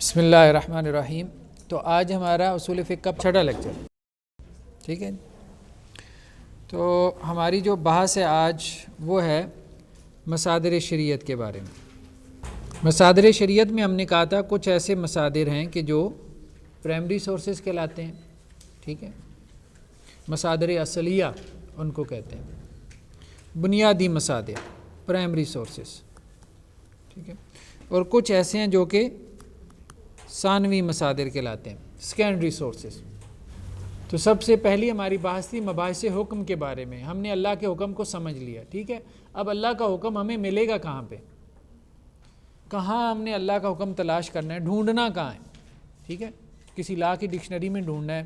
بسم اللہ الرحمن الرحیم۔ تو آج ہمارا اصول فقہ کا چھٹا لیکچر، ٹھیک ہے۔ تو ہماری جو بحث ہے آج وہ ہے مصادر شریعت کے بارے میں۔ مصادر شریعت میں ہم نے کہا تھا کچھ ایسے مصادر ہیں کہ جو پرائمری سورسز کہلاتے ہیں، ٹھیک ہے۔ مصادر اصلیہ ان کو کہتے ہیں، بنیادی مصادر، پرائمری سورسز، ٹھیک ہے۔ اور کچھ ایسے ہیں جو کہ ثانوی مصادر کہلاتے ہیں، سیکنڈری سورسز۔ تو سب سے پہلی ہماری بحث تھی مباحث حکم کے بارے میں۔ ہم نے اللہ کے حکم کو سمجھ لیا، ٹھیک ہے۔ اب اللہ کا حکم ہمیں ملے گا کہاں پہ، کہاں ہم نے اللہ کا حکم تلاش کرنا ہے، ڈھونڈنا کہاں ہے، ٹھیک ہے۔ کسی لا کی ڈکشنری میں ڈھونڈنا ہے،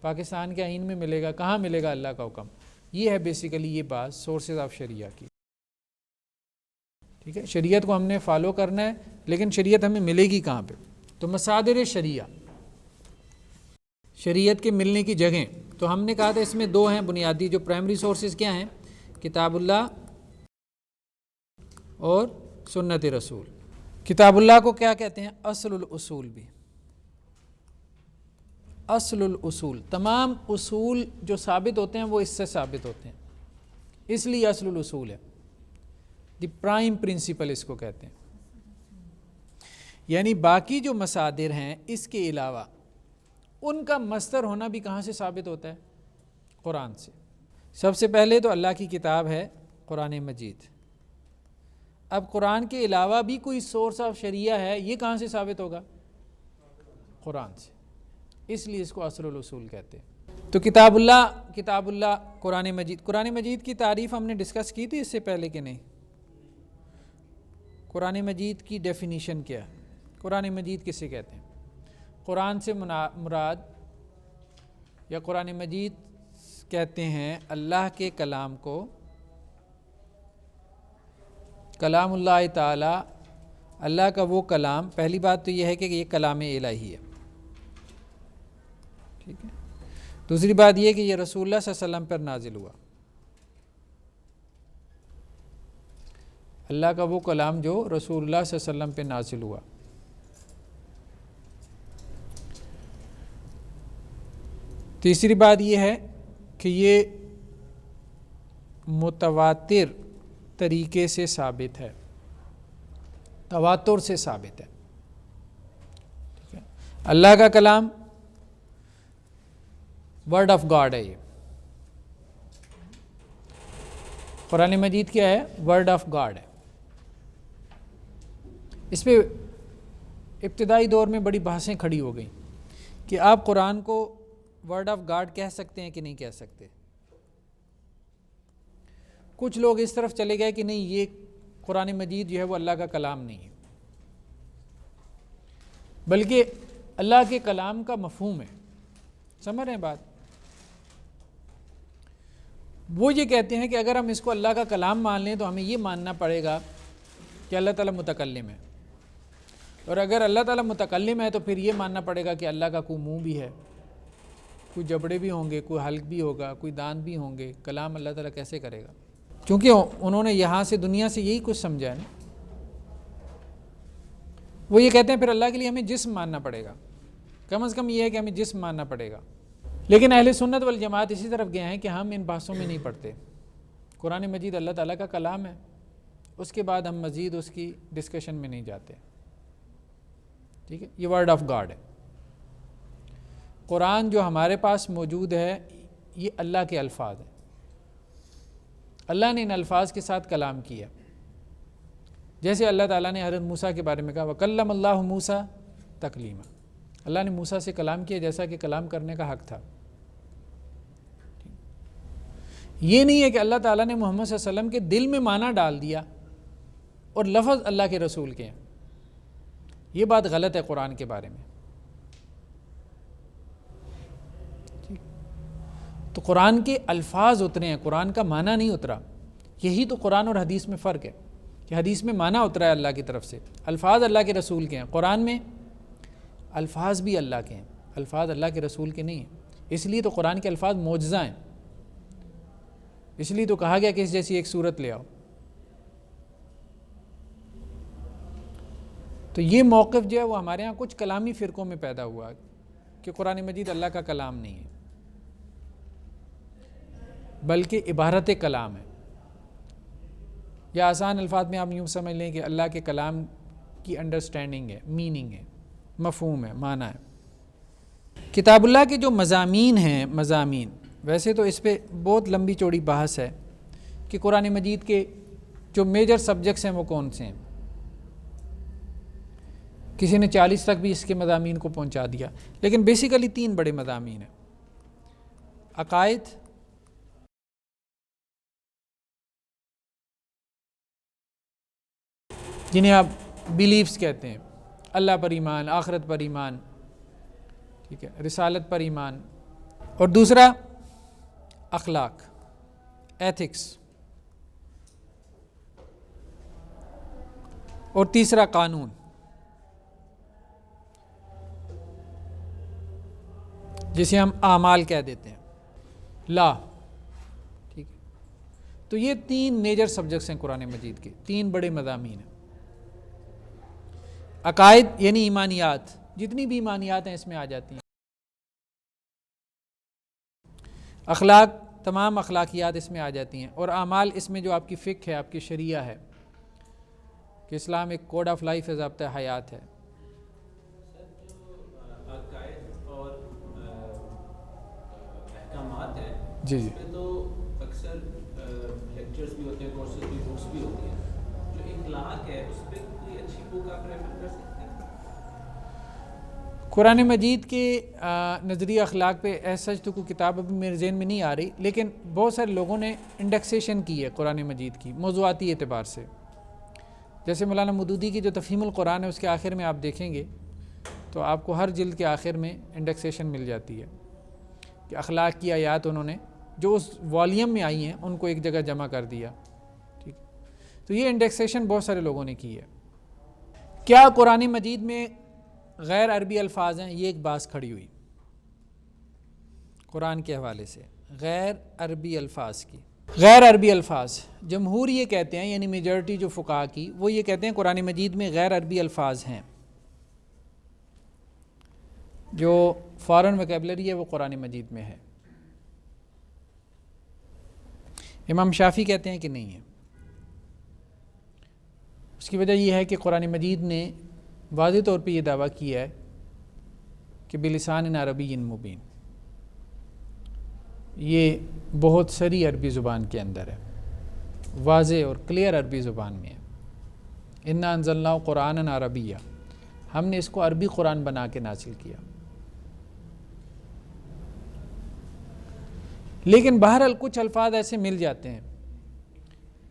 پاکستان کے آئین میں ملے گا، کہاں ملے گا اللہ کا حکم۔ یہ ہے بیسیکلی یہ بات سورسز آف شریعہ کی، ٹھیک ہے۔ شریعت کو ہم نے فالو کرنا ہے، لیکن شریعت ہمیں ملے گی کہاں پہ۔ تو مصادر شریعہ، شریعت کے ملنے کی جگہیں، تو ہم نے کہا تھا اس میں دو ہیں بنیادی جو پرائمری سورسز کیا ہیں، کتاب اللہ اور سنت رسول۔ کتاب اللہ کو کیا کہتے ہیں؟ اصل الاصول بھی، اصل الاصول، تمام اصول جو ثابت ہوتے ہیں وہ اس سے ثابت ہوتے ہیں، اس لیے اصل الاصول ہے، دی پرائم پرنسپل اس کو کہتے ہیں۔ یعنی باقی جو مصادر ہیں اس کے علاوہ ان کا مصدر ہونا بھی کہاں سے ثابت ہوتا ہے؟ قرآن سے۔ سب سے پہلے تو اللہ کی کتاب ہے قرآن مجید۔ اب قرآن کے علاوہ بھی کوئی سورس آف شریعہ ہے، یہ کہاں سے ثابت ہوگا؟ قرآن سے، اس لیے اس کو اصل الاصول کہتے ہیں۔ تو کتاب اللہ قرآن مجید۔ قرآن مجید کی تعریف ہم نے ڈسکس کی تھی اس سے پہلے کہ نہیں؟ قرآن مجید کی ڈیفینیشن کیا ہے؟ قرآن مجید کسے کہتے ہیں؟ قرآن سے مراد یا قرآن مجید کہتے ہیں اللہ کے کلام کو، کلام اللہ تعالی، اللہ کا وہ کلام۔ پہلی بات تو یہ ہے کہ یہ کلام الہی ہے، ٹھیک ہے۔ دوسری بات یہ کہ یہ رسول اللہ صلی اللہ علیہ وسلم پر نازل ہوا، اللہ کا وہ کلام جو رسول اللہ صلی اللہ علیہ وسلم پہ نازل ہوا۔ تیسری بات یہ ہے کہ یہ متواتر طریقے سے ثابت ہے، تواتر سے ثابت ہے، ٹھیک ہے۔ اللہ کا کلام ورڈ آف گاڈ ہے، یہ قرآن مجید کیا ہے؟ ورڈ آف گاڈ ہے۔ اس پہ ابتدائی دور میں بڑی بحثیں کھڑی ہو گئیں کہ آپ قرآن کو ورڈ آف گاڈ کہہ سکتے ہیں کہ نہیں کہہ سکتے۔ کچھ لوگ اس طرف چلے گئے کہ نہیں، یہ قرآن مجید جو ہے وہ اللہ کا کلام نہیں ہے، بلکہ اللہ کے کلام کا مفہوم ہے۔ سمجھ رہے ہیں بات؟ وہ یہ کہتے ہیں کہ اگر ہم اس کو اللہ کا کلام مان لیں تو ہمیں یہ ماننا پڑے گا کہ اللہ تعالیٰ متکلم ہے، اور اگر اللہ تعالیٰ متکلم ہے تو پھر یہ ماننا پڑے گا کہ اللہ کا کوئی منہ بھی ہے، کوئی جبڑے بھی ہوں گے، کوئی حلق بھی ہوگا، کوئی دان بھی ہوں گے۔ کلام اللہ تعالیٰ کیسے کرے گا؟ کیونکہ انہوں نے یہاں سے دنیا سے یہی کچھ سمجھا ہے نا۔ وہ یہ کہتے ہیں پھر اللہ کے لیے ہمیں جسم ماننا پڑے گا، کم از کم یہ ہے کہ ہمیں جسم ماننا پڑے گا۔ لیکن اہل سنت والجماعت اسی طرف گئے ہیں کہ ہم ان بحثوں میں نہیں پڑھتے، قرآن مجید اللہ تعالیٰ کا کلام ہے، اس کے بعد ہم مزید اس کی ڈسکشن میں نہیں جاتے، ٹھیک ہے۔ یہ ورڈ آف گاڈ ہے۔ قرآن جو ہمارے پاس موجود ہے یہ اللہ کے الفاظ ہیں، اللہ نے ان الفاظ کے ساتھ کلام کیا، جیسے اللہ تعالیٰ نے حضرت موسیٰ کے بارے میں کہا وَكَلَّمَ اللَّهُ مُوسَىٰ تَكْلِيمًا، اللہ نے موسیٰ سے کلام کیا جیسا کہ کلام کرنے کا حق تھا۔ یہ نہیں ہے کہ اللہ تعالیٰ نے محمد صلی اللہ علیہ وسلم کے دل میں معنی ڈال دیا اور لفظ اللہ کے رسول کے ہیں، یہ بات غلط ہے قرآن کے بارے میں۔ تو قرآن کے الفاظ اترے ہیں، قرآن کا معنی نہیں اترا۔ یہی تو قرآن اور حدیث میں فرق ہے کہ حدیث میں معنی اترا ہے اللہ کی طرف سے، الفاظ اللہ کے رسول کے ہیں۔ قرآن میں الفاظ بھی اللہ کے ہیں، الفاظ اللہ کے رسول کے نہیں ہیں۔ اس لیے تو قرآن کے الفاظ معجزہ ہیں، اس لیے تو کہا گیا کہ اس جیسی ایک صورت لے آؤ۔ تو یہ موقف جو ہے وہ ہمارے ہاں کچھ کلامی فرقوں میں پیدا ہوا کہ قرآن مجید اللہ کا کلام نہیں ہے بلکہ عبارت کلام ہے، یا آسان الفاظ میں آپ یوں سمجھ لیں کہ اللہ کے کلام کی انڈرسٹینڈنگ ہے، میننگ ہے، مفہوم ہے، معنی ہے۔ کتاب اللہ کے جو مضامین ہیں، ویسے تو اس پہ بہت لمبی چوڑی بحث ہے کہ قرآن مجید کے جو میجر سبجیکٹس ہیں وہ کون سے ہیں۔ کسی نے 40 تک بھی اس کے مضامین کو پہنچا دیا، لیکن بیسیکلی 3 بڑے مضامین ہیں: عقائد، جنہیں آپ بیلیفز کہتے ہیں، اللہ پر ایمان، آخرت پر ایمان، ٹھیک ہے، رسالت پر ایمان، اور دوسرا اخلاق، ایتھکس، اور تیسرا قانون، جسے ہم اعمال کہہ دیتے ہیں، لا، ٹھیک ہے۔ تو یہ 3 میجر سبجیکٹس ہیں قرآن مجید کے، 3 بڑے مضامین ہیں۔ عقائد یعنی ایمانیات، جتنی بھی ایمانیات ہیں اس میں آ جاتی ہیں۔ اخلاق، تمام اخلاقیات اس میں آ جاتی ہیں، اور اعمال اس میں جو آپ کی فقہ ہے، آپ کی شریعہ ہے، کہ اسلام ایک کوڈ آف لائف ہے، ضابطہ حیات ہے۔ عقائد اور احکامات ہیں، جی اس پہ تو اکثر لیکچرز بھی ہوتے ہیں، کورسز بھی، بکس بھی ہوتی ہیں۔ جو اخلاق ہے اس پہ کوئی اچھی بک آپ ریفر کر سکتے ہیں؟ قرآن مجید کے نظریہ اخلاق پہ ایسا تو کوئی کتاب ابھی میرے ذہن میں نہیں آ رہی، لیکن بہت سارے لوگوں نے انڈیکسیشن کی ہے قرآن مجید کی موضوعاتی اعتبار سے۔ جیسے مولانا مودودی کی جو تفہیم القرآن ہے اس کے آخر میں آپ دیکھیں گے تو آپ کو ہر جلد کے آخر میں انڈیکسیشن مل جاتی ہے کہ اخلاق کی آیات انہوں نے جو اس والیوم میں آئی ہیں ان کو ایک جگہ جمع کر دیا، ٹھیک۔ تو یہ انڈیکسیشن بہت سارے لوگوں نے کی ہے۔ کیا قرآن مجید میں غیر عربی الفاظ ہیں؟ یہ ایک بحث کھڑی ہوئی قرآن کے حوالے سے، غیر عربی الفاظ کی۔ غیر عربی الفاظ، جمہور یہ کہتے ہیں، یعنی میجورٹی جو فقہاء کی، وہ یہ کہتے ہیں قرآن مجید میں غیر عربی الفاظ ہیں، جو فارن ویکیبلری ہے وہ قرآن مجید میں ہے۔ امام شافعی کہتے ہیں کہ نہیں ہے۔ اس کی وجہ یہ ہے کہ قرآن مجید نے واضح طور پہ یہ دعویٰ کیا ہے کہ بلسان عربی مبین، یہ بہت سری عربی زبان کے اندر ہے، واضح اور کلیئر عربی زبان میں ہے۔ انا انزلناہ قرآنا عربیہ، ہم نے اس کو عربی قرآن بنا کے نازل کیا۔ لیکن بہرحال کچھ الفاظ ایسے مل جاتے ہیں۔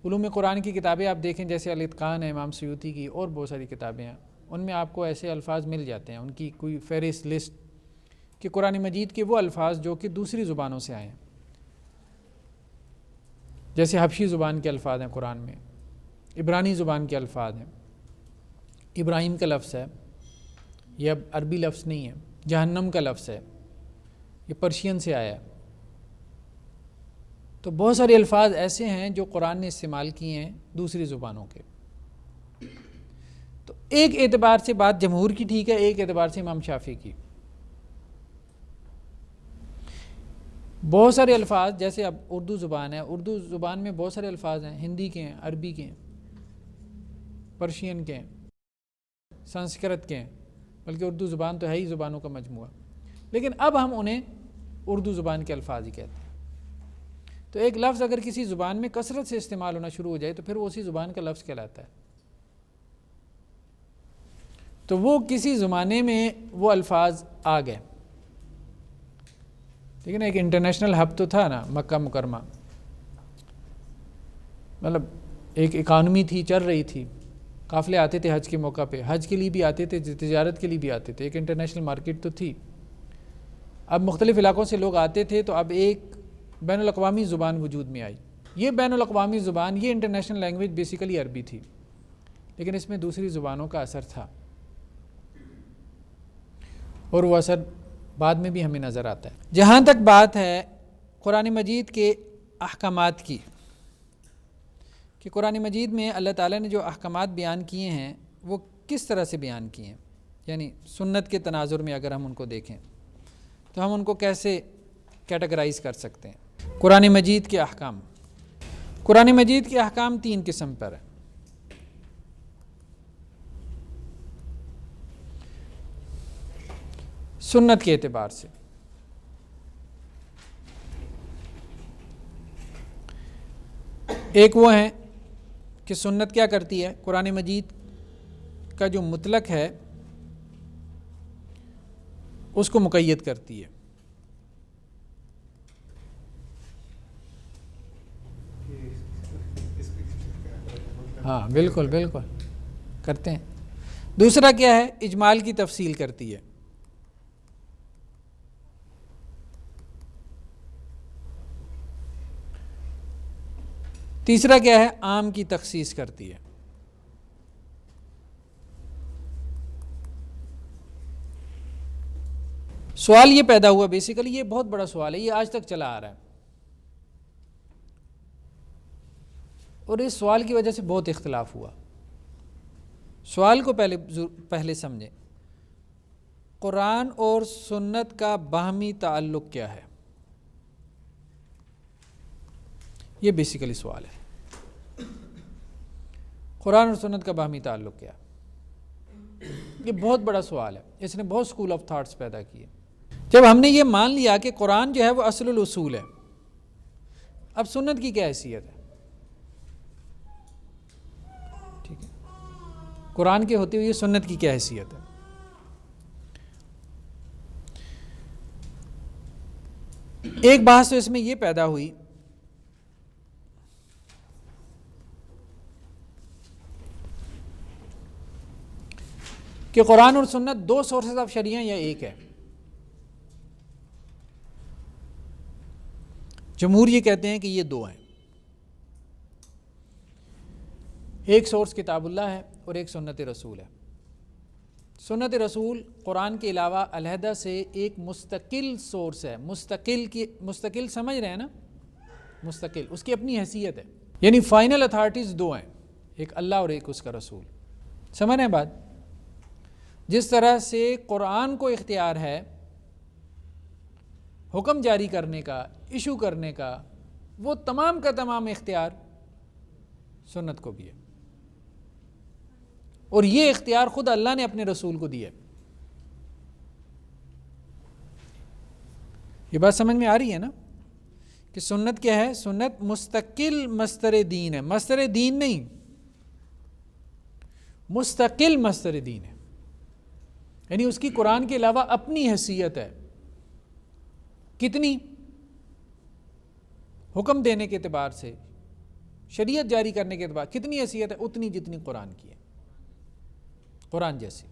علوم قرآن کی کتابیں آپ دیکھیں، جیسے الاتقان ہے امام سیوطی کی، اور بہت ساری کتابیں ہیں، ان میں آپ کو ایسے الفاظ مل جاتے ہیں، ان کی کوئی فہرست لسٹ کہ قرآن مجید کے وہ الفاظ جو کہ دوسری زبانوں سے آئے ہیں، جیسے حبشی زبان کے الفاظ ہیں قرآن میں، عبرانی زبان کے الفاظ ہیں، ابراہیم کا لفظ ہے، یہ اب عربی لفظ نہیں ہے، جہنم کا لفظ ہے، یہ پرشین سے آیا ہے۔ تو بہت سارے الفاظ ایسے ہیں جو قرآن نے استعمال کیے ہیں دوسری زبانوں کے۔ تو ایک اعتبار سے بات جمہور کی ٹھیک ہے، ایک اعتبار سے امام شافعی کی۔ بہت سارے الفاظ، جیسے اب اردو زبان ہے، اردو زبان میں بہت سارے الفاظ ہیں، ہندی کے ہیں، عربی کے ہیں، پرشین کے ہیں، سنسکرت کے ہیں، بلکہ اردو زبان تو ہے ہی زبانوں کا مجموعہ، لیکن اب ہم انہیں اردو زبان کے الفاظ ہی کہتے ہیں۔ تو ایک لفظ اگر کسی زبان میں کثرت سے استعمال ہونا شروع ہو جائے تو پھر وہ اسی زبان کا لفظ کہلاتا ہے۔ تو وہ کسی زمانے میں وہ الفاظ آ گئے، لیکن ایک انٹرنیشنل ہب تو تھا نا مکہ مکرمہ، مطلب ایک اکانومی تھی، چل رہی تھی، قافلے آتے تھے حج کے موقع پہ، حج کے لیے بھی آتے تھے، تجارت کے لیے بھی آتے تھے، ایک انٹرنیشنل مارکیٹ تو تھی۔ اب مختلف علاقوں سے لوگ آتے تھے، تو اب ایک بین الاقوامی زبان وجود میں آئی۔ یہ بین الاقوامی زبان، یہ انٹرنیشنل لینگویج بیسیکلی عربی تھی، لیکن اس میں دوسری زبانوں کا اثر تھا، اور وہ اثر بعد میں بھی ہمیں نظر آتا ہے۔ جہاں تک بات ہے قرآن مجید کے احکامات کی، کہ قرآن مجید میں اللہ تعالیٰ نے جو احکامات بیان کیے ہیں وہ کس طرح سے بیان کیے ہیں، یعنی سنت کے تناظر میں اگر ہم ان کو دیکھیں تو ہم ان کو کیسے کیٹیگرائز کر سکتے ہیں۔ قرآن مجید کے احکام، قرآن مجید کے احکام 3 قسم پر ہیں۔ سنت کے اعتبار سے ایک وہ ہیں کہ سنت کیا کرتی ہے، قرآن مجید کا جو مطلق ہے اس کو مقید کرتی ہے۔ ہاں بالکل بالکل کرتے ہیں۔ دوسرا کیا ہے، اجمال کی تفصیل کرتی ہے۔ تیسرا کیا ہے، عام کی تخصیص کرتی ہے۔ سوال یہ پیدا ہوا، بیسیکلی یہ بہت بڑا سوال ہے، یہ آج تک چلا آ رہا ہے، اور اس سوال کی وجہ سے بہت اختلاف ہوا۔ سوال کو پہلے سمجھیں، قرآن اور سنت کا باہمی تعلق کیا ہے؟ یہ بیسیکلی سوال ہے، قرآن اور سنت کا باہمی تعلق کیا ہے؟ یہ بہت بڑا سوال ہے، اس نے بہت اسکول آف تھاٹس پیدا کیے۔ جب ہم نے یہ مان لیا کہ قرآن جو ہے وہ اصل الاصول ہے، اب سنت کی کیا حیثیت ہے؟ ٹھیک ہے، قرآن کے ہوتے ہوئے سنت کی کیا حیثیت ہے؟ ایک بحث تو اس میں یہ پیدا ہوئی کہ قرآن اور سنت 2 سورسز آف شریعہ یا ایک ہے۔ جمہور یہ کہتے ہیں کہ یہ 2 ہیں، ایک سورس کتاب اللہ ہے اور ایک سنت رسول ہے۔ سنت رسول قرآن کے علاوہ علیحدہ سے ایک مستقل سورس ہے، مستقل سمجھ رہے ہیں نا، مستقل، اس کی اپنی حیثیت ہے، یعنی فائنل اتھارٹیز 2 ہیں، ایک اللہ اور ایک اس کا رسول۔ سمجھ رہے ہیں بات؟ جس طرح سے قرآن کو اختیار ہے حکم جاری کرنے کا، ایشو کرنے کا، وہ تمام کا تمام اختیار سنت کو بھی ہے، اور یہ اختیار خود اللہ نے اپنے رسول کو دیا ہے۔ یہ بات سمجھ میں آ رہی ہے نا کہ سنت کیا ہے؟ سنت مستقل مصدر دین ہے، مصدر دین نہیں، مستقل مصدر دین ہے، یعنی اس کی قرآن کے علاوہ اپنی حیثیت ہے۔ کتنی؟ حکم دینے کے اعتبار سے، شریعت جاری کرنے کے اعتبار، کتنی حیثیت ہے؟ اتنی جتنی قرآن کی ہے، قرآن جیسی۔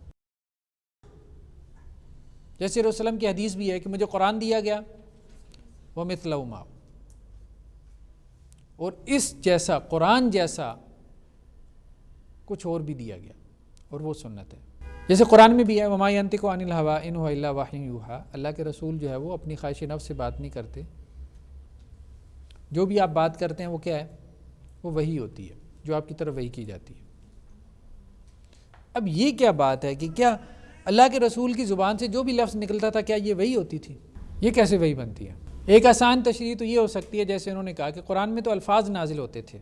جیسے رسول اللہ کی حدیث بھی ہے کہ مجھے قرآن دیا گیا وَمِثْلَهُ مَعَهُ، اور اس جیسا، قرآن جیسا کچھ اور بھی دیا گیا، اور وہ سنت ہے۔ جیسے قرآن میں بھی ہے وَمَا يَنطِقُ عَنِ الْهَوَىٰ إِنْ هُوَ إِلَّا وَحْيٌ يُوحَىٰ، اللہ کے رسول جو ہے وہ اپنی خواہش نفس سے بات نہیں کرتے، جو بھی آپ بات کرتے ہیں وہ کیا ہے؟ وہ وحی ہوتی ہے، جو آپ کی طرف وحی کی جاتی ہے۔ اب یہ کیا بات ہے کہ کیا اللہ کے رسول کی زبان سے جو بھی لفظ نکلتا تھا کیا یہ وحی ہوتی تھی؟ یہ کیسے وحی بنتی ہے؟ ایک آسان تشریح تو یہ ہو سکتی ہے، جیسے انہوں نے کہا کہ قرآن میں تو الفاظ نازل ہوتے تھے،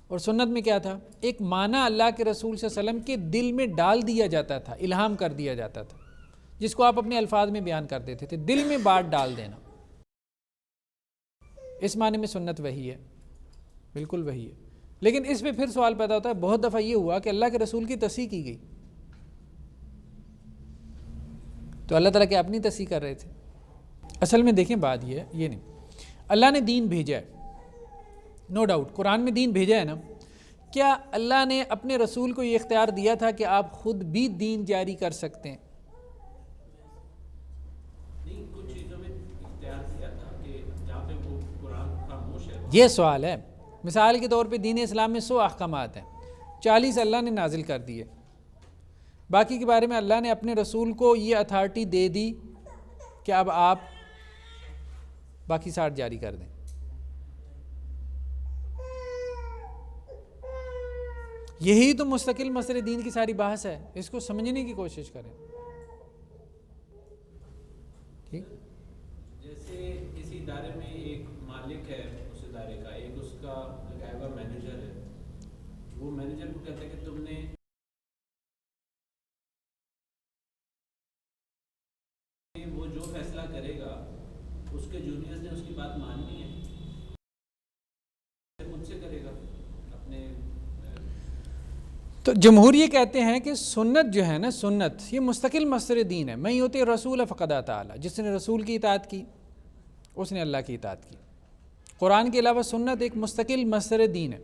اور سنت میں کیا تھا؟ ایک معنی اللہ کے رسول صلی اللہ علیہ وسلم کے دل میں ڈال دیا جاتا تھا، الہام کر دیا جاتا تھا، جس کو آپ اپنے الفاظ میں بیان کر دیتے تھے، دل میں بات ڈال دینا، اس معنی میں سنت وحی ہے، بالکل وحی ہے۔ لیکن اس پہ پھر سوال پیدا ہوتا ہے، بہت دفعہ یہ ہوا کہ اللہ کے رسول کی تصحیح کی گئی، تو اللہ تعالیٰ کیا اپنی تصحیح کر رہے تھے؟ اصل میں دیکھیں بات یہ ہے، یہ نہیں، اللہ نے دین بھیجا ہے، نو ڈاؤٹ قرآن میں دین بھیجا ہے نا، کیا اللہ نے اپنے رسول کو یہ اختیار دیا تھا کہ آپ خود بھی دین جاری کر سکتے ہیں؟ نہیں، کچھ چیزوں میں اختیار دیا تھا کہ جہاں پہ وہ قرآن خاموش ہے۔ یہ سوال ہے، مثال کے طور پہ دین اسلام میں 100 احکامات ہیں، 40 اللہ نے نازل کر دیے، باقی کے بارے میں اللہ نے اپنے رسول کو یہ اتھارٹی دے دی کہ اب آپ باقی 60 جاری کر دیں۔ یہی تو مستقل مسئلے دین کی ساری بحث ہے، اس کو سمجھنے کی کوشش کریں. ٹھیک، جیسے کسی ادارے میں ایک مالک ہے اس ادارے کا، ایک اس کا لگایا ہوا مینیجر ہے، وہ مینیجر کو کہتا ہے کہ تم نے وہ جو فیصلہ کرے گا اس کے جونیئرز نے اس کی بات ماننی ہے، مجھ سے کرے گا اپنے. تو جمہور یہ کہتے ہیں کہ سنت جو ہے نا، سنت یہ مستقل مصدر دین ہے. میں یوتی رسول فقد اطاع، جس نے رسول کی اطاعت کی اس نے اللہ کی اطاعت کی. قرآن کے علاوہ سنت ایک مستقل مصدر دین ہے.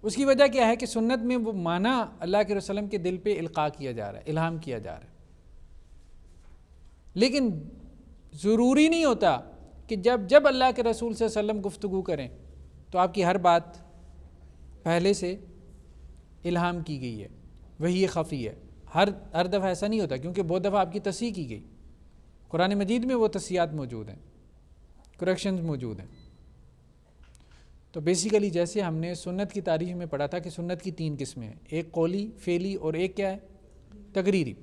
اس کی وجہ کیا ہے کہ سنت میں وہ معنی اللہ کے رسول کے دل پہ القاء کیا جا رہا ہے، الہام کیا جا رہا ہے. لیکن ضروری نہیں ہوتا کہ جب اللہ کے رسول صلی اللہ علیہ وسلم گفتگو کریں تو آپ کی ہر بات پہلے سے الہام کی گئی ہے، وحی خفی ہے. ہر دفعہ ایسا نہیں ہوتا، کیونکہ بہت دفعہ آپ کی تصحیح کی گئی. قرآن مجید میں وہ تصحیحات موجود ہیں، کریکشنز موجود ہیں. تو بیسیکلی جیسے ہم نے سنت کی تاریخ میں پڑھا تھا کہ سنت کی 3 قسمیں ہیں، ایک قولی، فعلی اور ایک کیا ہے، تقریری.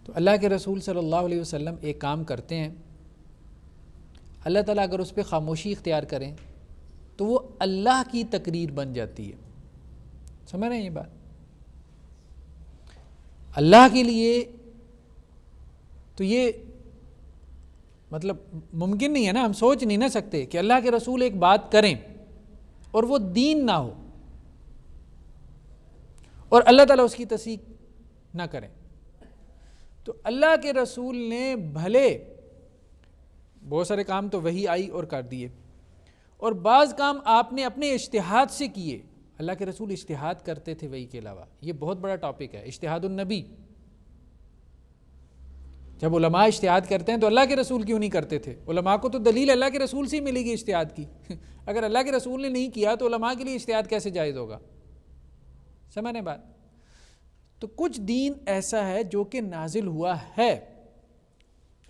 تو اللہ کے رسول صلی اللہ علیہ وسلم ایک کام کرتے ہیں، اللہ تعالیٰ اگر اس پہ خاموشی اختیار کریں تو وہ اللہ کی تقریر بن جاتی ہے. سمجھ رہے ہیں یہ بات؟ اللہ کے لیے تو یہ مطلب ممکن نہیں ہے نا، ہم سوچ نہیں نہ سکتے کہ اللہ کے رسول ایک بات کریں اور وہ دین نہ ہو اور اللہ تعالیٰ اس کی تصدیق نہ کریں. تو اللہ کے رسول نے بھلے بہت سارے کام تو وہی آئی اور کر دیے، اور بعض کام آپ نے اپنے اجتہاد سے کیے. اللہ کے رسول اجتہاد کرتے تھے وحی کے علاوہ. یہ بہت بڑا ٹاپک ہے، اجتہاد النبی. جب علماء اجتہاد کرتے ہیں تو اللہ کے رسول کیوں نہیں کرتے تھے؟ علماء کو تو دلیل اللہ کے رسول سے ہی ملے گی اجتہاد کی. اگر اللہ کے رسول نے نہیں کیا تو علماء کے لیے اجتہاد کیسے جائز ہوگا؟ سمجھ رہے بات؟ تو کچھ دین ایسا ہے جو کہ نازل ہوا ہے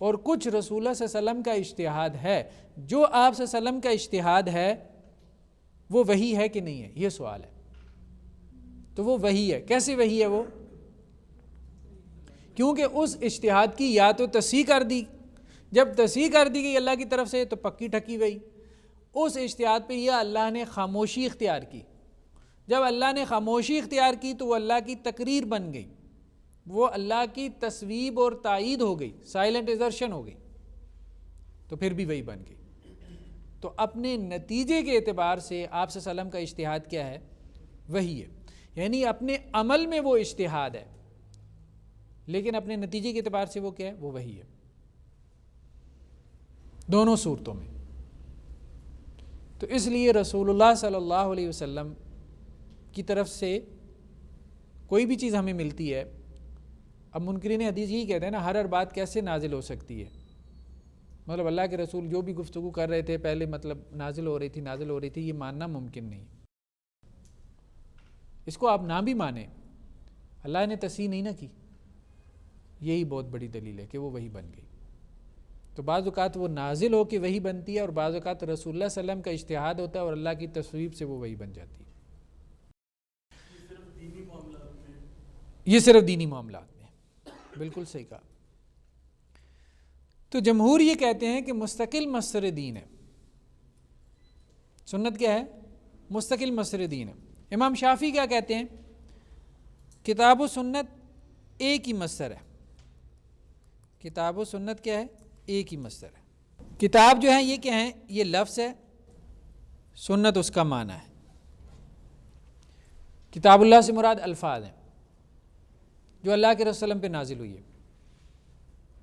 اور کچھ رسول اللہ صلی اللہ علیہ وسلم کا اجتہاد ہے. جو آپ صلی اللہ علیہ وسلم کا اجتہاد ہے وہ وحی ہے کہ نہیں ہے، یہ سوال ہے. تو وہ وحی ہے. کیسے وحی ہے وہ؟ کیونکہ اس اجتہاد کی یا تو تصحیح کر دی، جب تصحیح کر دی گئی اللہ کی طرف سے تو پکی ٹھکی وحی. اس اجتہاد پہ یہ اللہ نے خاموشی اختیار کی. جب اللہ نے خاموشی اختیار کی تو وہ اللہ کی تقریر بن گئی، وہ اللہ کی تصویب اور تائید ہو گئی، سائلنٹ ایزرشن ہو گئی، تو پھر بھی وہی بن گئی. تو اپنے نتیجے کے اعتبار سے آپ صلی اللہ علیہ وسلم کا اجتہاد کیا ہے؟ وہی ہے. یعنی اپنے عمل میں وہ اجتہاد ہے لیکن اپنے نتیجے کے اعتبار سے وہ کیا ہے؟ وہ وہی ہے. دونوں صورتوں میں. تو اس لیے رسول اللہ صلی اللہ علیہ وسلم کی طرف سے کوئی بھی چیز ہمیں ملتی ہے. اب منکرین حدیث یہی کہتے ہیں نا، ہر بات کیسے نازل ہو سکتی ہے؟ مطلب اللہ کے رسول جو بھی گفتگو کر رہے تھے پہلے مطلب نازل ہو رہی تھی، یہ ماننا ممکن نہیں. اس کو آپ نہ بھی مانیں، اللہ نے تصحیح نہیں نہ کی، یہی بہت بڑی دلیل ہے کہ وہ وہی بن گئی. تو بعض اوقات وہ نازل ہو کے وہی بنتی ہے اور بعض اوقات رسول اللہ صلی اللہ علیہ وسلم کا اجتہاد ہوتا ہے اور اللہ کی تصویب سے وہ وہی بن جاتی ہے. یہ صرف دینی معاملات میں. بالکل صحیح کہا. تو جمہور یہ کہتے ہیں کہ مستقل مصدر دین ہے. سنت کیا ہے؟ مستقل مصدر دین ہے. امام شافعی کیا کہتے ہیں؟ کتاب و سنت ایک ہی مصدر ہے. کتاب و سنت کیا ہے؟ ایک ہی مصدر ہے. کتاب جو ہے یہ کیا ہے؟ یہ لفظ ہے، سنت اس کا معنی ہے. کتاب اللہ سے مراد الفاظ ہیں جو اللہ کے رسول پہ نازل ہوئی ہے،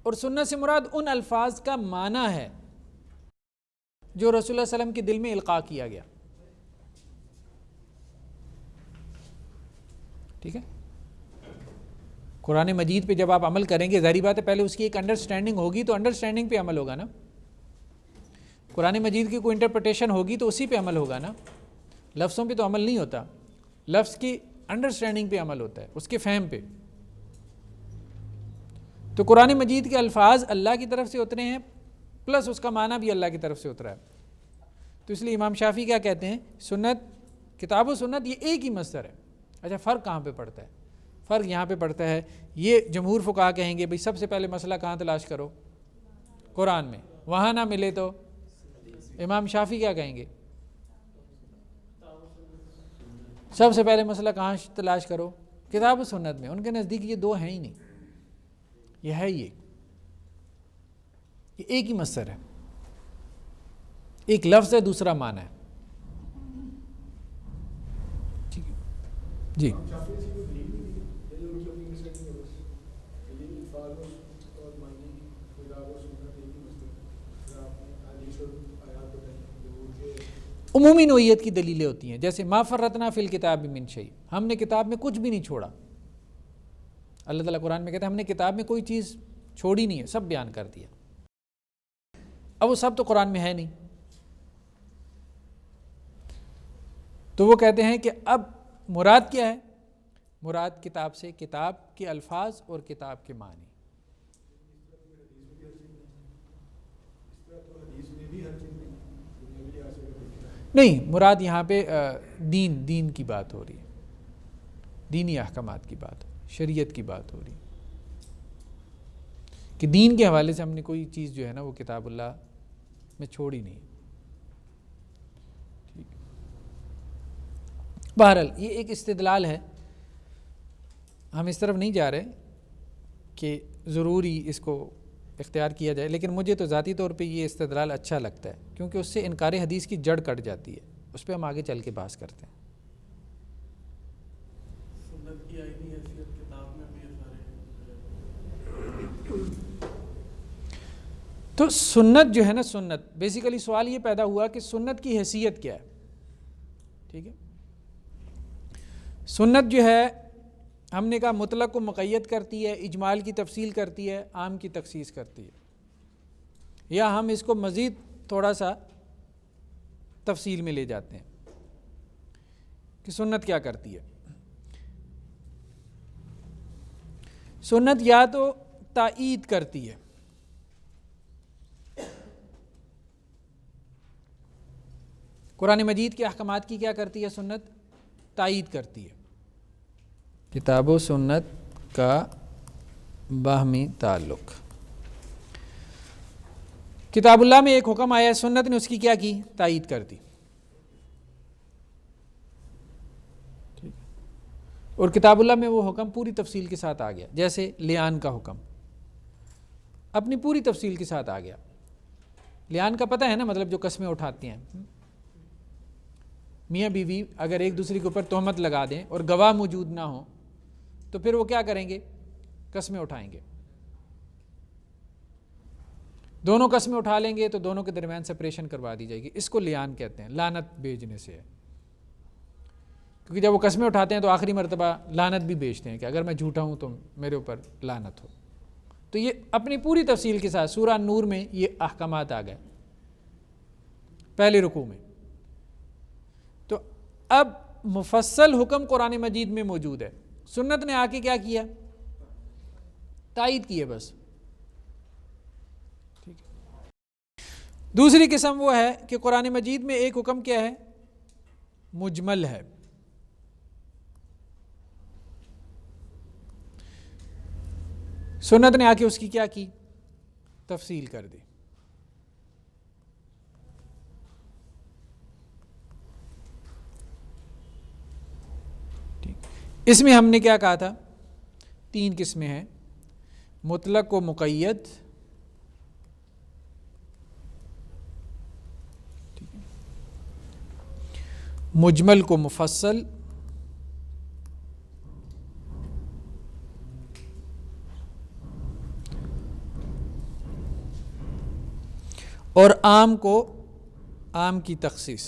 اور سنت سے مراد ان الفاظ کا معنی ہے جو رسول اللہ صلی اللہ علیہ وسلم کے دل میں القاء کیا گیا. ٹھیک ہے؟ قرآن مجید پہ جب آپ عمل کریں گے، ظاہری بات ہے پہلے اس کی ایک انڈرسٹینڈنگ ہوگی تو انڈرسٹینڈنگ پہ عمل ہوگا نا. قرآن مجید کی کوئی انٹرپریٹیشن ہوگی تو اسی پہ عمل ہوگا نا. لفظوں پہ تو عمل نہیں ہوتا، لفظ کی انڈرسٹینڈنگ پہ عمل ہوتا ہے، اس کے فہم پہ. تو قرآن مجید کے الفاظ اللہ کی طرف سے اترے ہیں پلس اس کا معنی بھی اللہ کی طرف سے اترا ہے. تو اس لیے امام شافعی کیا کہتے ہیں؟ سنت کتاب و سنت یہ ایک ہی مصدر ہے. اچھا فرق کہاں پہ پڑتا ہے؟ فرق یہاں پہ پڑتا ہے، یہ جمہور فقہا کہیں گے بھئی سب سے پہلے مسئلہ کہاں تلاش کرو؟ قرآن میں. وہاں نہ ملے تو امام شافعی کیا کہیں گے؟ سب سے پہلے مسئلہ کہاں تلاش کرو؟ کتاب و سنت میں. ان کے نزدیک یہ دو ہیں ہی نہیں، یہ ہے یہ ایک ہی مصدر ہے، ایک لفظ ہے دوسرا معنی ہے. ٹھیک ہے جی. عمومی نوعیت کی دلیلیں ہوتی ہیں، جیسے ما فرطنا فی الکتاب من شیء، ہم نے کتاب میں کچھ بھی نہیں چھوڑا. اللہ تعالیٰ قرآن میں کہتا ہے ہم نے کتاب میں کوئی چیز چھوڑی نہیں ہے، سب بیان کر دیا. اب وہ سب تو قرآن میں ہے نہیں، تو وہ کہتے ہیں کہ اب مراد کیا ہے؟ مراد کتاب سے کتاب کے الفاظ اور کتاب کے معنی. نہیں، مراد یہاں پہ دین کی بات ہو رہی ہے، دینی احکامات کی بات، شریعت کی بات ہو رہی ہے کہ دین کے حوالے سے ہم نے کوئی چیز جو ہے نا وہ کتاب اللہ میں چھوڑی نہیں. بہرحال یہ ایک استدلال ہے، ہم اس طرف نہیں جا رہے کہ ضروری اس کو اختیار کیا جائے، لیکن مجھے تو ذاتی طور پہ یہ استدلال اچھا لگتا ہے کیونکہ اس سے انکار حدیث کی جڑ کٹ جاتی ہے. اس پہ ہم آگے چل کے بحث کرتے ہیں. سنت کی آئینی حیثیت کتاب میں بھی تو سنت جو ہے نا، سنت بیسیکلی سوال یہ پیدا ہوا کہ سنت کی حیثیت کیا ہے. ٹھیک ہے، سنت جو ہے ہم نے کہا مطلق کو مقید کرتی ہے، اجمال کی تفصیل کرتی ہے، عام کی تخصیص کرتی ہے. یا ہم اس کو مزید تھوڑا سا تفصیل میں لے جاتے ہیں کہ سنت کیا کرتی ہے. سنت یا تو تائید کرتی ہے، قرآن مجید کے احکامات کی کیا کرتی ہے سنت؟ تائید کرتی ہے. کتاب و سنت کا باہمی تعلق. کتاب اللہ میں ایک حکم آیا ہے، سنت نے اس کی کیا کی؟ تائید کر دی. اور کتاب اللہ میں وہ حکم پوری تفصیل کے ساتھ آ گیا، جیسے لیان کا حکم اپنی پوری تفصیل کے ساتھ آ گیا. لیان کا پتہ ہے نا، مطلب جو قسمیں اٹھاتے ہیں، میاں بیوی اگر ایک دوسرے کے اوپر تہمت لگا دیں اور گواہ موجود نہ ہوں تو پھر وہ کیا کریں گے؟ قسمیں اٹھائیں گے. دونوں قسمیں اٹھا لیں گے تو دونوں کے درمیان سپریشن کروا دی جائے گی. اس کو لیان کہتے ہیں، لعنت بھیجنے سے ہے. کیونکہ جب وہ قسمیں اٹھاتے ہیں تو آخری مرتبہ لعنت بھی بھیجتے ہیں کہ اگر میں جھوٹا ہوں تو میرے اوپر لعنت ہو. تو یہ اپنی پوری تفصیل کے ساتھ سورہ نور میں یہ احکامات آ گئے پہلے رکوع میں. تو اب مفصل حکم قرآن مجید میں موجود ہے، سنت نے آ کے کیا کیا؟ تائید کی ہے بس. ٹھیک ہے. دوسری قسم وہ ہے کہ قرآن مجید میں ایک حکم کیا ہے؟ مجمل ہے. سنت نے آ کے اس کی کیا کی؟ تفصیل کر دی. اس میں ہم نے کیا کہا تھا؟ 3 قسمیں ہیں، مطلق و مقید، مجمل کو مفصل، اور عام کو عام کی تخصیص.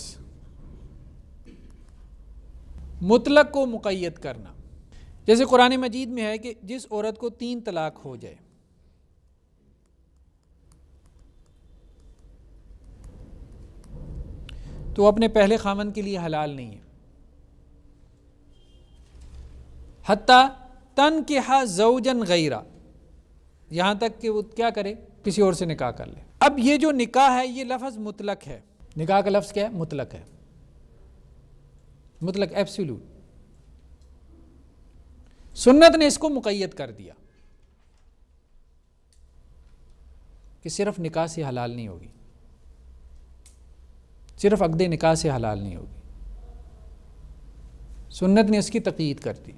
مطلق کو مقید کرنا، جیسے قرآن مجید میں ہے کہ جس عورت کو 3 طلاق ہو جائے تو اپنے پہلے خامن کے لیے حلال نہیں ہے حتیٰ تنکح زوجا غیرہ، یہاں تک کہ وہ کیا کرے؟ کسی اور سے نکاح کر لے. اب یہ جو نکاح ہے یہ لفظ مطلق ہے، نکاح کا لفظ کیا ہے؟ مطلق ہے. مطلق ایبسولوٹ. سنت نے اس کو مقید کر دیا کہ صرف نکاح سے حلال نہیں ہوگی، صرف عقد نکاح سے حلال نہیں ہوگی. سنت نے اس کی تقیید کر دی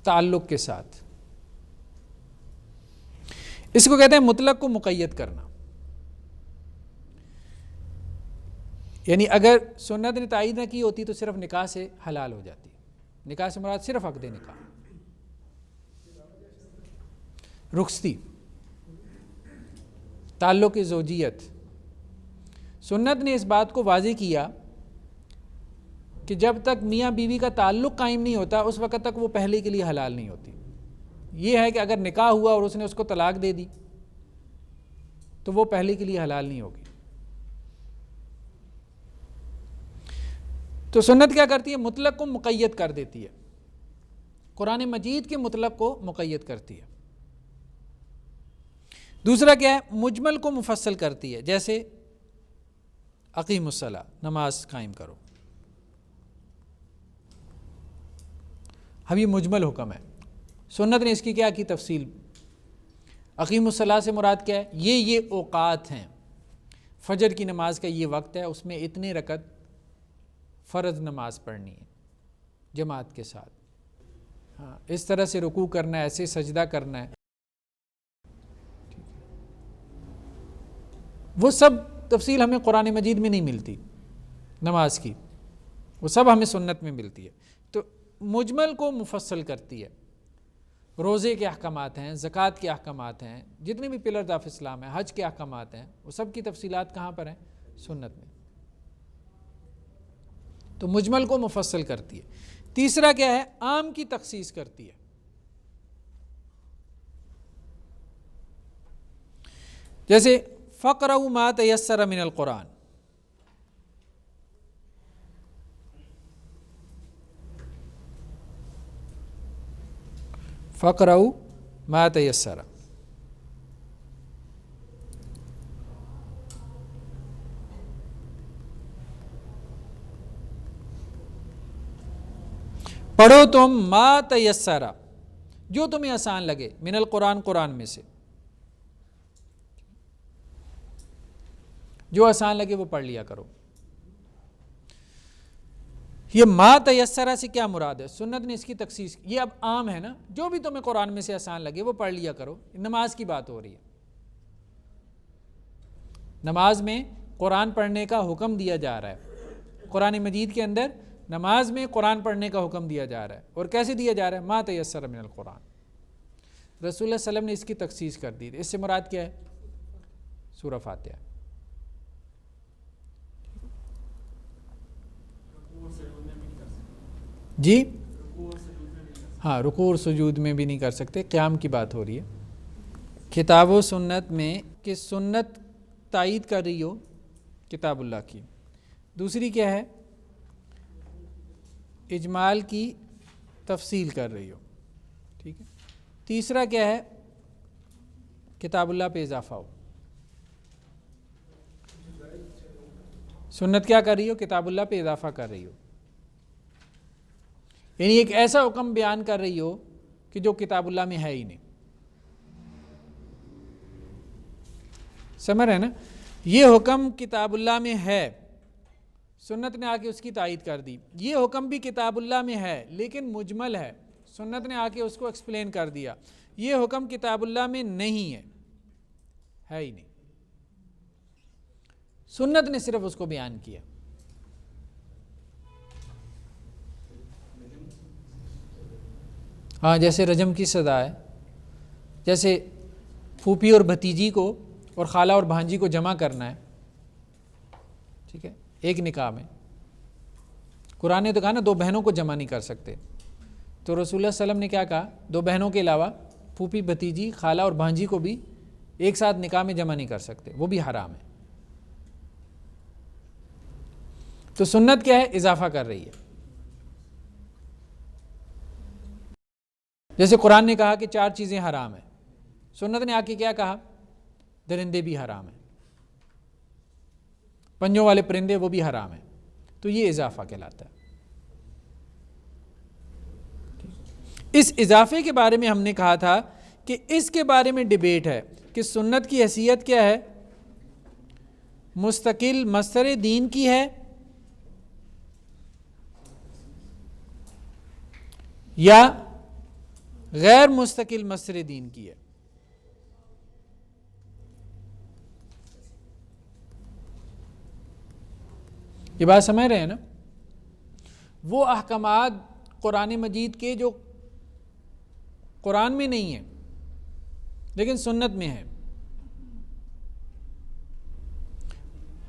تعلق کے ساتھ. اس کو کہتے ہیں مطلق کو مقید کرنا. یعنی اگر سنت نے تائید نہ کی ہوتی تو صرف نکاح سے حلال ہو جاتی. نکاح سے مراد صرف عقد نکاح. رخصتی، تعلق زوجیت. سنت نے اس بات کو واضح کیا کہ جب تک میاں بیوی کا تعلق قائم نہیں ہوتا اس وقت تک وہ پہلے کے لیے حلال نہیں ہوتی. یہ ہے کہ اگر نکاح ہوا اور اس نے اس کو طلاق دے دی تو وہ پہلے کے لیے حلال نہیں ہوگی. تو سنت کیا کرتی ہے؟ مطلق کو مقید کر دیتی ہے. قرآن مجید کے مطلق کو مقید کرتی ہے. دوسرا کیا ہے؟ مجمل کو مفصل کرتی ہے. جیسے اقیم الصلاۃ، نماز قائم کرو. اب یہ مجمل حکم ہے. سنت نے اس کی کیا کی؟ تفصیل. اقیم الصلاۃ سے مراد کیا ہے؟ یہ اوقات ہیں. فجر کی نماز کا یہ وقت ہے، اس میں اتنے رکعت فرض نماز پڑھنی ہے جماعت کے ساتھ. ہاں، اس طرح سے رکوع کرنا ہے، ایسے سجدہ کرنا ہے. وہ سب تفصیل ہمیں قرآن مجید میں نہیں ملتی نماز کی، وہ سب ہمیں سنت میں ملتی ہے. تو مجمل کو مفصل کرتی ہے. روزے کے احکامات ہیں، زکوٰۃ کے احکامات ہیں، جتنے بھی پلرز آف اسلام ہیں، حج کے احکامات ہیں، وہ سب کی تفصیلات کہاں پر ہیں؟ سنت میں. تو مجمل کو مفصل کرتی ہے. تیسرا کیا ہے؟ عام کی تخصیص کرتی ہے. جیسے فَاقْرَؤُوا مَا تَيَسَّرَ مِنَ الْقُرْآنِ، فَاقْرَؤُوا مَا تَيَسَّرَ. پڑھو تم ما تیسرا، جو تمہیں آسان لگے، من القرآن، قرآن میں سے جو آسان لگے وہ پڑھ لیا کرو. یہ ما تیسرا سے کیا مراد ہے؟ سنت نے اس کی تخصیص. یہ اب عام ہے نا، جو بھی تمہیں قرآن میں سے آسان لگے وہ پڑھ لیا کرو. نماز کی بات ہو رہی ہے. نماز میں قرآن پڑھنے کا حکم دیا جا رہا ہے. قرآن مجید کے اندر نماز میں قرآن پڑھنے کا حکم دیا جا رہا ہے. اور کیسے دیا جا رہا ہے؟ ما تیسر من القرآن. رسول اللہ صلی اللہ علیہ وسلم نے اس کی تخصیص کر دی. اس سے مراد کیا ہے؟ سورہ فاتحہ. جی ہاں، رکوع اور سجود میں بھی نہیں کر سکتے. قیام کی بات ہو رہی ہے. کتاب و سنت میں کہ سنت تائید کر رہی ہو کتاب اللہ کی. دوسری کیا ہے؟ اجمال کی تفصیل کر رہی ہو. ٹھیک ہے. تیسرا کیا ہے؟ کتاب اللہ پہ اضافہ ہو. سنت کیا کر رہی ہو؟ کتاب اللہ پہ اضافہ کر رہی ہو. یعنی ایک ایسا حکم بیان کر رہی ہو کہ جو کتاب اللہ میں ہے ہی نہیں. سمجھ رہے ہیں نا؟ یہ حکم کتاب اللہ میں ہے، سنت نے آ کے اس کی تائید کر دی. یہ حکم بھی کتاب اللہ میں ہے لیکن مجمل ہے، سنت نے آ کے اس کو ایکسپلین کر دیا. یہ حکم کتاب اللہ میں نہیں ہے ہی نہیں، سنت نے صرف اس کو بیان کیا. ہاں، جیسے رجم کی سزا ہے، جیسے پھوپھی اور بھتیجی کو اور خالہ اور بھانجی کو جمع کرنا ہے. ٹھیک ہے، ایک نکاح میں. قرآن نے تو کہا نا 2 بہنوں کو جمع نہیں کر سکتے. تو رسول اللہ صلی اللہ علیہ وسلم نے کیا کہا؟ 2 بہنوں کے علاوہ پھوپھی، بھتیجی، خالہ اور بھانجی کو بھی ایک ساتھ نکاح میں جمع نہیں کر سکتے، وہ بھی حرام ہے. تو سنت کیا ہے؟ اضافہ کر رہی ہے. جیسے قرآن نے کہا کہ 4 چیزیں حرام ہیں، سنت نے آ کے کیا کہا؟ درندے بھی حرام ہیں، پنجوں والے پرندے وہ بھی حرام ہیں. تو یہ اضافہ کہلاتا ہے۔ اس اضافے کے بارے میں ہم نے کہا تھا کہ اس کے بارے میں ڈیبیٹ ہے کہ سنت کی حیثیت کیا ہے، مستقل مصدر دین کی ہے یا غیر مستقل مصدر دین کی ہے۔ یہ بات سمجھ رہے ہیں نا؟ وہ احکامات قرآن مجید کے جو قرآن میں نہیں ہیں لیکن سنت میں ہیں،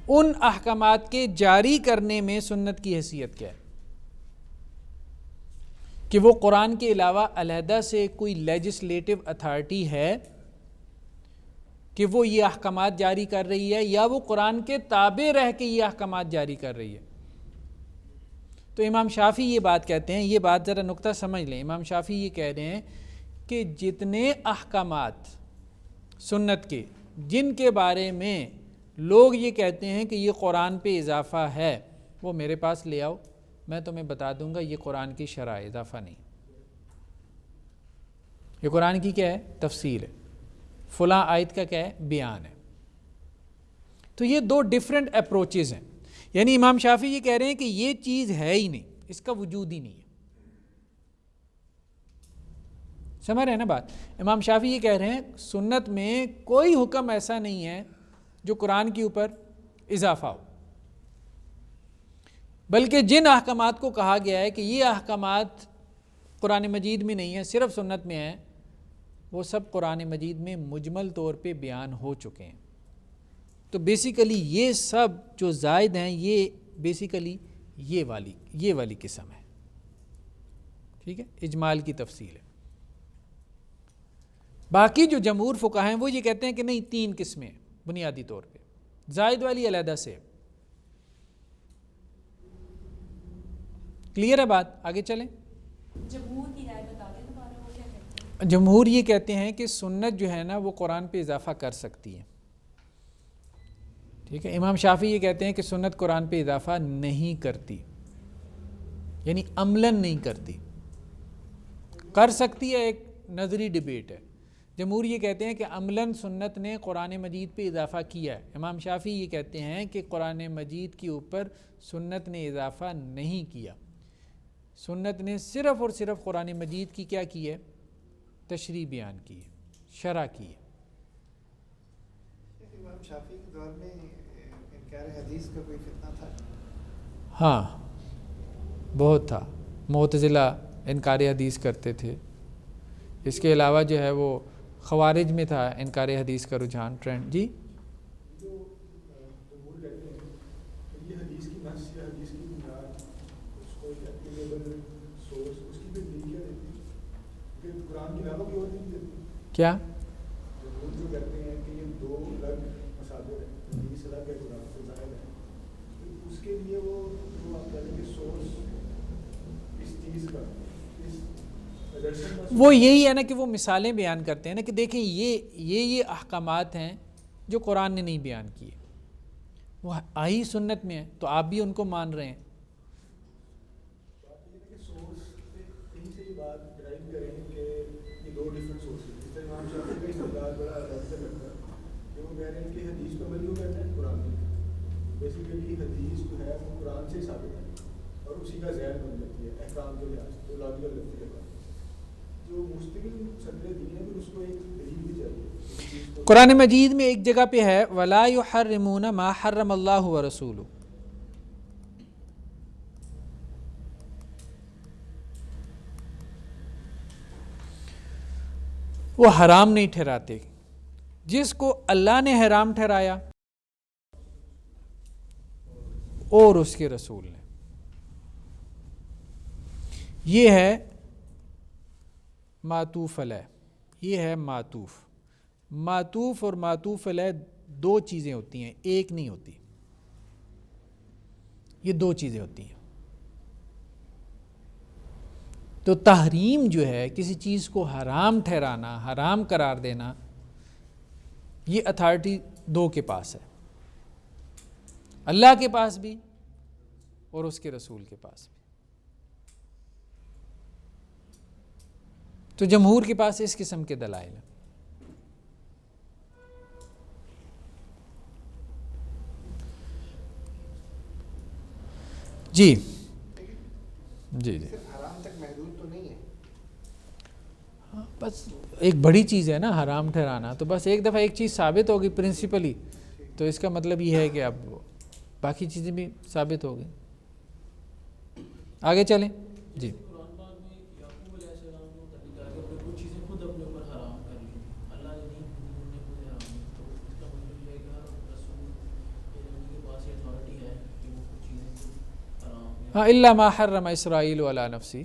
ان احکامات کے جاری کرنے میں سنت کی حیثیت کیا ہے؟ کہ وہ قرآن کے علاوہ علیحدہ سے کوئی لیجسلیٹو اتھارٹی ہے کہ وہ یہ احکامات جاری کر رہی ہے، یا وہ قرآن کے تابع رہ کے یہ احکامات جاری کر رہی ہے؟ تو امام شافعی یہ بات کہتے ہیں، یہ بات ذرا نقطہ سمجھ لیں، امام شافعی یہ کہہ رہے ہیں کہ جتنے احکامات سنت کے جن کے بارے میں لوگ یہ کہتے ہیں کہ یہ قرآن پہ اضافہ ہے، وہ میرے پاس لے آؤ، میں تمہیں بتا دوں گا یہ قرآن کی شرح ہے، اضافہ نہیں، یہ قرآن کی کیا ہے؟ تفسیر ہے، فلاں آیت کا کیا ہے؟ بیان ہے۔ تو یہ دو ڈیفرنٹ اپروچز ہیں، یعنی امام شافعی یہ کہہ رہے ہیں کہ یہ چیز ہے ہی نہیں، اس کا وجود ہی نہیں ہے۔ سمجھ رہے ہیں نا بات؟ امام شافعی یہ کہہ رہے ہیں سنت میں کوئی حکم ایسا نہیں ہے جو قرآن کے اوپر اضافہ ہو، بلکہ جن احکامات کو کہا گیا ہے کہ یہ احکامات قرآن مجید میں نہیں ہیں، صرف سنت میں ہیں، وہ سب قرآن مجید میں مجمل طور پہ بیان ہو چکے ہیں۔ تو بیسیکلی یہ سب جو زائد ہیں یہ بیسیکلی یہ والی قسم ہے، ٹھیک ہے، اجمال کی تفصیل ہے۔ باقی جو جمہور فقہا ہیں وہ یہ کہتے ہیں کہ نہیں، تین قسمیں ہیں بنیادی طور پہ، زائد والی علیحدہ سے۔ کلیئر ہے بات؟ آگے چلیں۔ جمہور کی رائے بتا دیں دوبارہ، وہ کیا کہتے ہیں؟ جمہور یہ کہتے ہیں کہ سنت جو ہے نا وہ قرآن پہ اضافہ کر سکتی ہے، ٹھیک ہے۔ امام شافعی یہ کہتے ہیں کہ سنت قرآن پہ اضافہ نہیں کرتی، یعنی عملاً نہیں کرتی، کر سکتی ہے، ایک نظری ڈیبیٹ ہے۔ جمہور یہ کہتے ہیں کہ عملاً سنت نے قرآن مجید پہ اضافہ کیا ہے۔ امام شافعی یہ کہتے ہیں کہ قرآن مجید کے اوپر سنت نے اضافہ نہیں کیا، سنت نے صرف اور صرف قرآن مجید کی کیا کی ہے؟ تشریح بیان کی ہے، شرح کی ہے۔ امام شافعی کے دور میں انکار حدیث کا کوئی فتنہ تھا؟ ہاں بہت تھا، معتزلہ انکار حدیث کرتے تھے، اس کے علاوہ جو ہے وہ خوارج میں تھا انکار حدیث کا رجحان، ٹرینڈ۔ جی جو جمہور کہتے ہیں کہ یہ حدیث کی نص یا حدیث کی بنیاد، اس کو ایپلیکیبل سورس، اس کی بھی کیا دیتی ہے کہ قرآن کے علاوہ کوئی اور نہیں دیتی؟ کیا جمہور جو کہتے ہیں کہ یہ دو الگ مصادر ہیں، حدیث الگ ہے، قرآن سے ظاہر ہے، تو اس کے لیے وہ جو آپ کہتے ہیں کہ سورس اس چیز کا، وہ یہی ہے نا کہ وہ مثالیں بیان کرتے ہیں نا کہ دیکھیں یہ احکامات ہیں جو قرآن نے نہیں بیان کیے، وہ آئی سنت میں ہیں، تو آپ بھی ان کو مان رہے ہیں۔ بات یہ ہے کہ سورس پہ کہیں سے یہ بات ڈرائیو کریں کہ یہ دو ڈفرینٹ سورسز، جس طرح امام شافعی کا استدلال بڑا الگ سے لگتا ہے کہ وہ کہہ رہے ہیں کہ حدیث پہ عمل کیوں کرنا ہے؟ قرآن میں بیسیکلی حدیث جو ہے وہ قرآن سے ثابت ہے اور اسی کا ذہن بن جاتی ہے احکام کے لحاظ سے، لاجیکل لگتی ہے۔ جو مستقل صدر دین ہے پھر اس کو ایک دلیل بھی چاہیے۔ قرآن مجید میں ایک جگہ پہ ہے وَلَا يُحَرِّمُونَ مَا حَرَّمَ اللَّهُ وَرَسُولُهُ، وہ حرام نہیں ٹھہراتے جس کو اللہ نے حرام ٹھہرایا اور اس کے رسول نے۔ یہ ہے معطوف علیہ، یہ ہے معطوف۔ معطوف اور معطوف علیہ دو چیزیں ہوتی ہیں، ایک نہیں ہوتی، یہ دو چیزیں ہوتی ہیں۔ تو تحریم جو ہے کسی چیز کو حرام ٹھہرانا، حرام قرار دینا، یہ اتھارٹی دو کے پاس ہے، اللہ کے پاس بھی اور اس کے رسول کے پاس بھی. تو جمہور کے پاس اس قسم کے دلائل ہیں. جی جی جی صرف حرام تک محدود تو نہیں ہے. بس ایک بڑی چیز ہے نا حرام ٹھہرانا, تو بس ایک دفعہ ایک چیز ثابت ہوگی پرنسپلی, تو اس کا مطلب یہ ہے کہ اب باقی چیزیں بھی ثابت ہو گئی. آگے چلیں. جی قرآن پاک میں یعقوب علیہ السلام کو کہا کہ کچھ چیزیں خود اپنے اوپر حرام کر لی, اللہ نے نہیں, انہوں نے خود حرام کی. تو اس کا مطلب یہ ہے کہ ہر رسول کے پاس یہ اتھارٹی ہے کہ وہ کچھ چیزیں خود حرام. ہاں, الا ما حرم اسرائیل علی نفسی.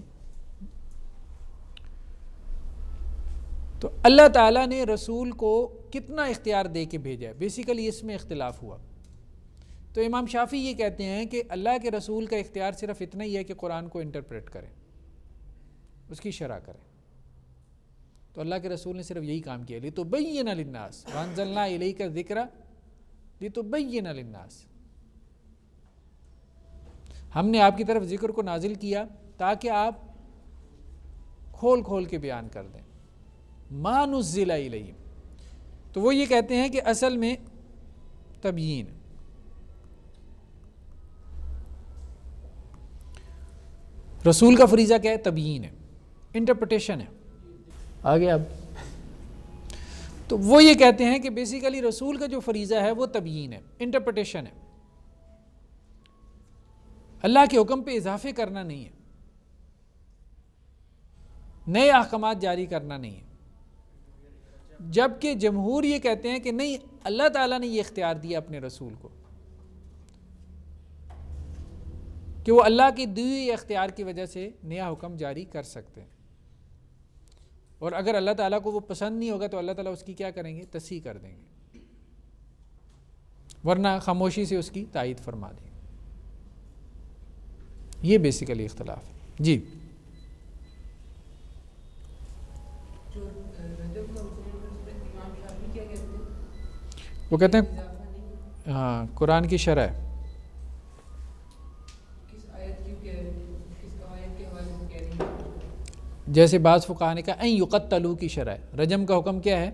تو اللہ تعالیٰ نے رسول کو کتنا اختیار دے کے بھیجا ہے, بیسیکلی اس میں اختلاف ہوا. تو امام شافعی یہ کہتے ہیں کہ اللہ کے رسول کا اختیار صرف اتنا ہی ہے کہ قرآن کو انٹرپریٹ کریں, اس کی شرح کریں. تو اللہ کے رسول نے صرف یہی کام کیا, لِتُبَيِّنَ لِلنَّاسِ وَأَنزَلْنَا إِلَيْكَ الذِّكْرَ لِتُبَيِّنَ لِلنَّاسِ. ہم نے آپ کی طرف ذکر کو نازل کیا تاکہ آپ کھول کھول کے بیان کر دیں. مَا نُزِّلَ إِلَيْهِمْ. تو وہ یہ کہتے ہیں کہ اصل میں تبیین, رسول کا فریضہ کیا ہے؟ تبیین ہے, انٹرپریٹیشن ہے. آگے اب تو وہ یہ کہتے ہیں کہ بیسیکلی رسول کا جو فریضہ ہے وہ تبیین ہے, انٹرپریٹیشن ہے. اللہ کے حکم پہ اضافے کرنا نہیں ہے, نئے احکامات جاری کرنا نہیں ہے. جبکہ جمہور یہ کہتے ہیں کہ نہیں, اللہ تعالیٰ نے یہ اختیار دیا اپنے رسول کو کہ وہ اللہ کی دی ہوئی اختیار کی وجہ سے نیا حکم جاری کر سکتے ہیں, اور اگر اللہ تعالیٰ کو وہ پسند نہیں ہوگا تو اللہ تعالیٰ اس کی کیا کریں گے؟ تصحیح کر دیں گے, ورنہ خاموشی سے اس کی تائید فرما دیں گے. یہ بیسیکلی اختلاف ہے. جی وہ کہتے ہیں ہاں قرآن کی شرح ہے. جیسے بعض فقہا نے کہا ان یقتلوا کی شرح ہے. رجم کا حکم کیا ہے؟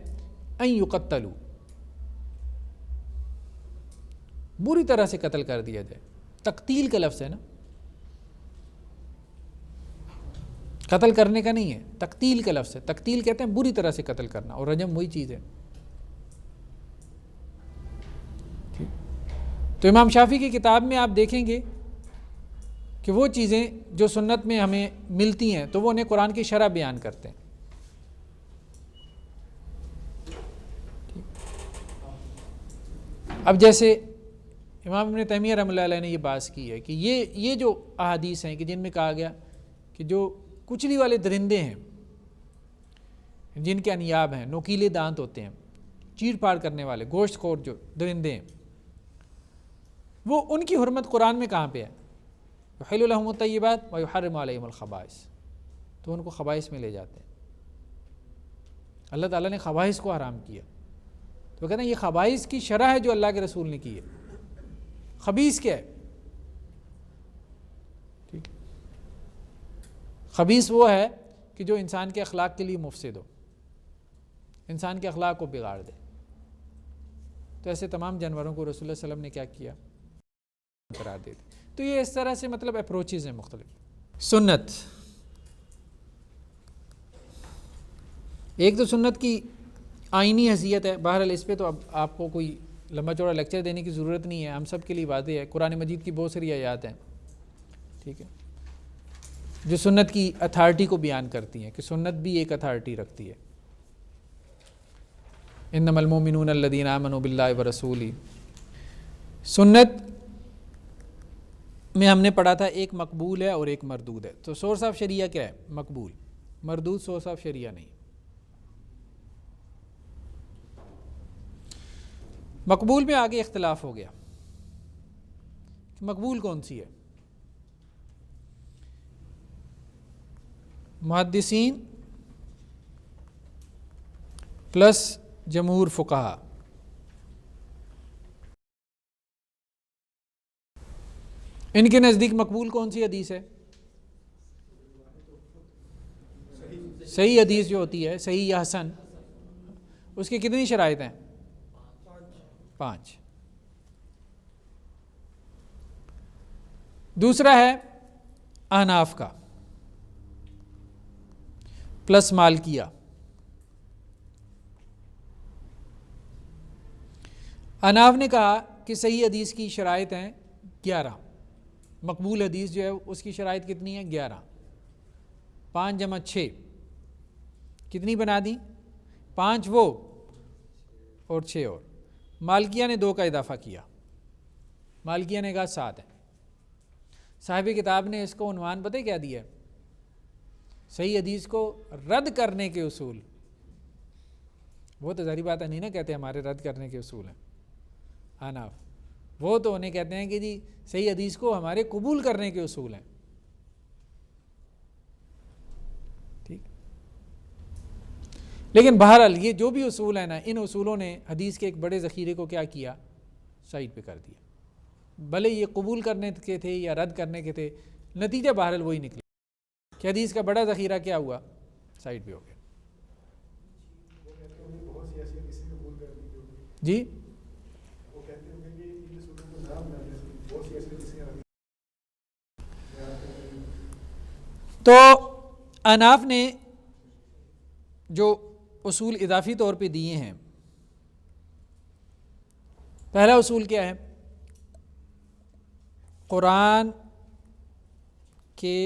ان یقتلوا, بری طرح سے قتل کر دیا جائے. تقتیل کا لفظ ہے نا, قتل کرنے کا نہیں ہے, تقتیل کا لفظ ہے. تقتیل کہتے ہیں بری طرح سے قتل کرنا, اور رجم وہی چیز ہے. تو امام شافعی کی کتاب میں آپ دیکھیں گے کہ وہ چیزیں جو سنت میں ہمیں ملتی ہیں تو وہ انہیں قرآن کی شرح بیان کرتے ہیں. اب جیسے امام ابن تیمیہ رحمۃ اللہ علیہ نے یہ بات کی ہے کہ یہ جو احادیث ہیں کہ جن میں کہا گیا کہ جو کچلی والے درندے ہیں, جن کے انیاب ہیں, نوکیلے دانت ہوتے ہیں, چیر پھاڑ کرنے والے, گوشت خور جو درندے ہیں, وہ ان کی حرمت قرآن میں کہاں پہ ہے؟ یحل لہم الطیبات ویحرم علیہم الخبائث. تو ان کو خبائث میں لے جاتے ہیں. اللہ تعالیٰ نے خبائث کو حرام کیا, تو کہتے ہیں یہ خبائث کی شرح ہے جو اللہ کے رسول نے کی ہے. خبیث کیا ہے؟ ٹھیک, خبیث وہ ہے کہ جو انسان کے اخلاق کے لیے مفسد ہو, انسان کے اخلاق کو بگاڑ دے. تو ایسے تمام جانوروں کو رسول اللہ صلی اللہ علیہ وسلم نے کیا کیا؟ قرار دے دی. تو یہ اس طرح سے مطلب اپروچز ہیں مختلف. سنت, ایک تو سنت کی آئینی حیثیت ہے. بہرحال اس پہ تو اب آپ کو کوئی لمبا چوڑا لیکچر دینے کی ضرورت نہیں ہے, ہم سب کے لیے واضح ہے. قرآن مجید کی بہت ساری آیات ہیں, ٹھیک ہے, جو سنت کی اتھارٹی کو بیان کرتی ہیں کہ سنت بھی ایک اتھارٹی رکھتی ہے. انما المؤمنون الذین آمنوا باللہ ورسولہ. سنت میں ہم نے پڑھا تھا ایک مقبول ہے اور ایک مردود ہے. تو سورس آف شریعہ کیا ہے؟ مقبول. مردود سورس آف شریعہ نہیں. مقبول میں آگے اختلاف ہو گیا کہ مقبول کون سی ہے. محدثین پلس جمہور فقہا, ان کے نزدیک مقبول کون سی حدیث ہے؟ صحیح حدیث جو ہوتی ہے، صحیح یا حسن، اس کی کتنی شرائط ہیں؟ 5۔ دوسرا ہے احناف کا پلس مالکیہ۔ احناف نے کہا کہ صحیح حدیث کی شرائط ہیں 11، مقبول حدیث جو ہے اس کی شرائط کتنی ہے؟ 11۔ 5 + 6 کتنی بنا دی؟ 5 وہ اور 6 اور۔ مالکیہ نے 2 کا اضافہ کیا، مالکیہ نے کہا 7 ہے۔ صاحب کتاب نے اس کو عنوان پتہ کیا دیا ہے؟ صحیح حدیث کو رد کرنے کے اصول۔ وہ تو ظاہری بات ہے نہیں نا کہتے ہمارے رد کرنے کے اصول ہیں حناف، وہ تو انہیں کہتے ہیں کہ جی صحیح حدیث کو ہمارے قبول کرنے کے اصول ہیں۔ ٹھیک، لیکن بہرحال یہ جو بھی اصول ہیں نا، ان اصولوں نے حدیث کے ایک بڑے ذخیرے کو کیا کیا؟ سائڈ پہ کر دیا، بھلے یہ قبول کرنے کے تھے یا رد کرنے کے تھے، نتیجہ بہرحال وہی نکلا کہ حدیث کا بڑا ذخیرہ کیا ہوا؟ سائڈ پہ ہو گیا۔ جی تو احناف نے جو اصول اضافی طور پہ دیے ہیں، پہلا اصول کیا ہے؟ قرآن کے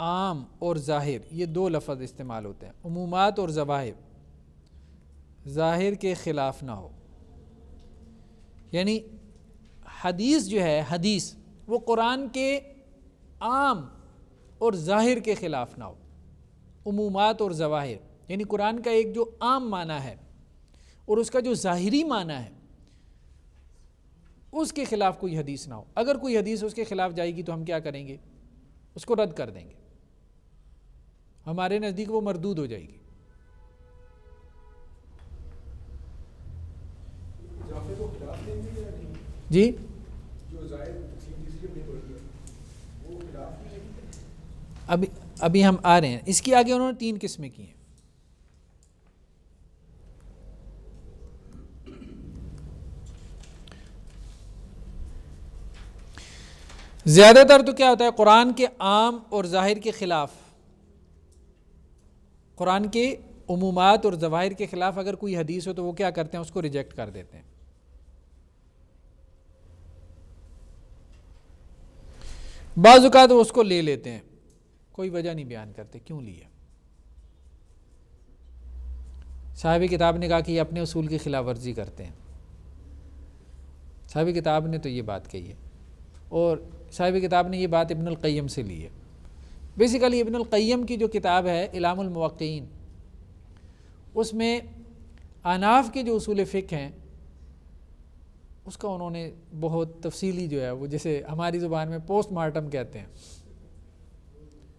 عام اور ظاہر یہ 2 لفظ استعمال ہوتے ہیں، عمومات اور ظواہر، ظاہر کے خلاف نہ ہو، یعنی حدیث جو ہے، حدیث وہ قرآن کے عام اور ظاہر کے خلاف نہ ہو۔ عمومات اور ظواہر یعنی قرآن کا ایک جو عام معنی ہے اور اس کا جو ظاہری معنی ہے اس کے خلاف کوئی حدیث نہ ہو۔ اگر کوئی حدیث اس کے خلاف جائے گی تو ہم کیا کریں گے؟ اس کو رد کر دیں گے، ہمارے نزدیک وہ مردود ہو جائے گی۔ جی ابھی ہم آ رہے ہیں، اس کی آگے انہوں نے 3 قسمیں کی ہیں۔ زیادہ تر تو کیا ہوتا ہے؟ قرآن کے عام اور ظاہر کے خلاف، قرآن کے عمومات اور ظواہر کے خلاف اگر کوئی حدیث ہو تو وہ کیا کرتے ہیں؟ اس کو ریجیکٹ کر دیتے ہیں۔ بعض اوقات وہ اس کو لے لیتے ہیں، کوئی وجہ نہیں بیان کرتے کیوں لیا۔ صاحب کتاب نے کہا کہ یہ اپنے اصول کی خلاف ورزی کرتے ہیں، صاحب کتاب نے تو یہ بات کہی ہے، اور صاحب کتاب نے یہ بات ابن القیم سے لی ہے۔ بیسیکلی ابن القیم کی جو کتاب ہے اعلام الموقعین، اس میں احناف کے جو اصول فقہ ہیں اس کا انہوں نے بہت تفصیلی جو ہے وہ جیسے ہماری زبان میں پوسٹ مارٹم کہتے ہیں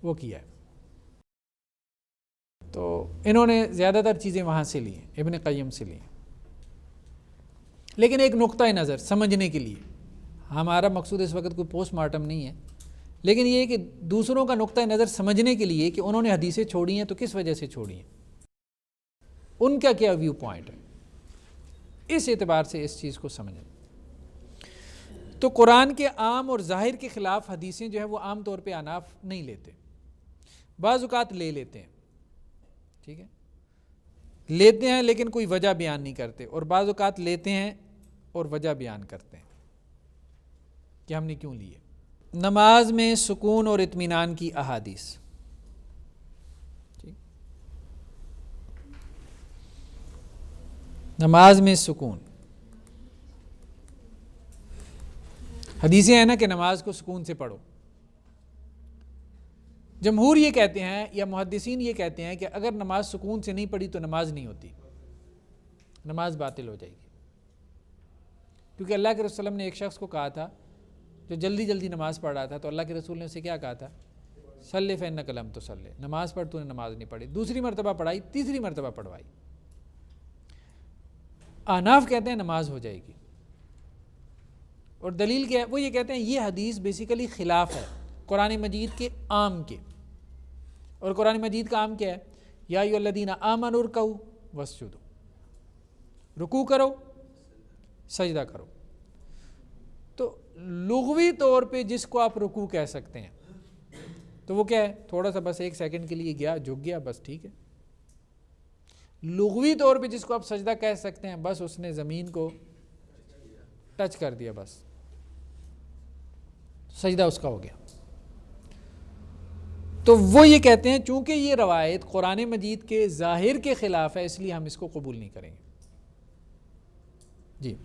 وہ کیا ہے، تو انہوں نے زیادہ تر چیزیں وہاں سے لی ہیں، ابن قیم سے لی ہیں۔ لیکن ایک نقطۂ نظر سمجھنے کے لیے، ہمارا مقصود اس وقت کوئی پوسٹ مارٹم نہیں ہے، لیکن یہ کہ دوسروں کا نقطۂ نظر سمجھنے کے لیے کہ انہوں نے حدیثیں چھوڑی ہیں تو کس وجہ سے چھوڑی ہیں، ان کا کیا ویو پوائنٹ ہے، اس اعتبار سے اس چیز کو سمجھیں۔ تو قرآن کے عام اور ظاہر کے خلاف حدیثیں جو ہے وہ عام طور پہ احناف نہیں لیتے، بعض اوقات لے لیتے ہیں، ٹھیک ہے، لیتے ہیں لیکن کوئی وجہ بیان نہیں کرتے، اور بعض اوقات لیتے ہیں اور وجہ بیان کرتے ہیں کہ ہم نے کیوں لیے۔ نماز میں سکون اور اطمینان کی احادیث، نماز میں سکون، حدیثیں ہیں نا کہ نماز کو سکون سے پڑھو۔ جمہور یہ کہتے ہیں یا محدثین یہ کہتے ہیں کہ اگر نماز سکون سے نہیں پڑھی تو نماز نہیں ہوتی، نماز باطل ہو جائے گی، کیونکہ اللہ کے رسول نے ایک شخص کو کہا تھا جو جلدی جلدی نماز پڑھ رہا تھا، تو اللہ کے رسول نے اسے کیا کہا تھا؟ صلی فإنک لم تصلی، نماز پڑھ، تو نے نماز نہیں پڑھی۔ دوسری مرتبہ پڑھائی، تیسری مرتبہ پڑھوائی۔ احناف کہتے ہیں نماز ہو جائے گی، اور دلیل کیا ہے؟ وہ یہ کہتے ہیں یہ حدیث بیسیکلی خلاف ہے قرآن مجید کے عام کے. اور قرآن مجید کا عام کیا ہے؟ یا ایھا الذین آمنوا ارکعوا واسجدوا، رکوع کرو سجدہ کرو. تو لغوی طور پہ جس کو آپ رکوع کہہ سکتے ہیں تو وہ کیا ہے؟ تھوڑا سا بس 1 سیکنڈ کے لیے گیا، جھک گیا، بس ٹھیک ہے. لغوی طور پہ جس کو آپ سجدہ کہہ سکتے ہیں بس اس نے زمین کو ٹچ کر دیا، بس سجدہ اس کا ہو گیا. تو وہ یہ کہتے ہیں چونکہ یہ روایت قرآن مجید کے ظاہر کے خلاف ہے اس لیے ہم اس کو قبول نہیں کریں گے. جی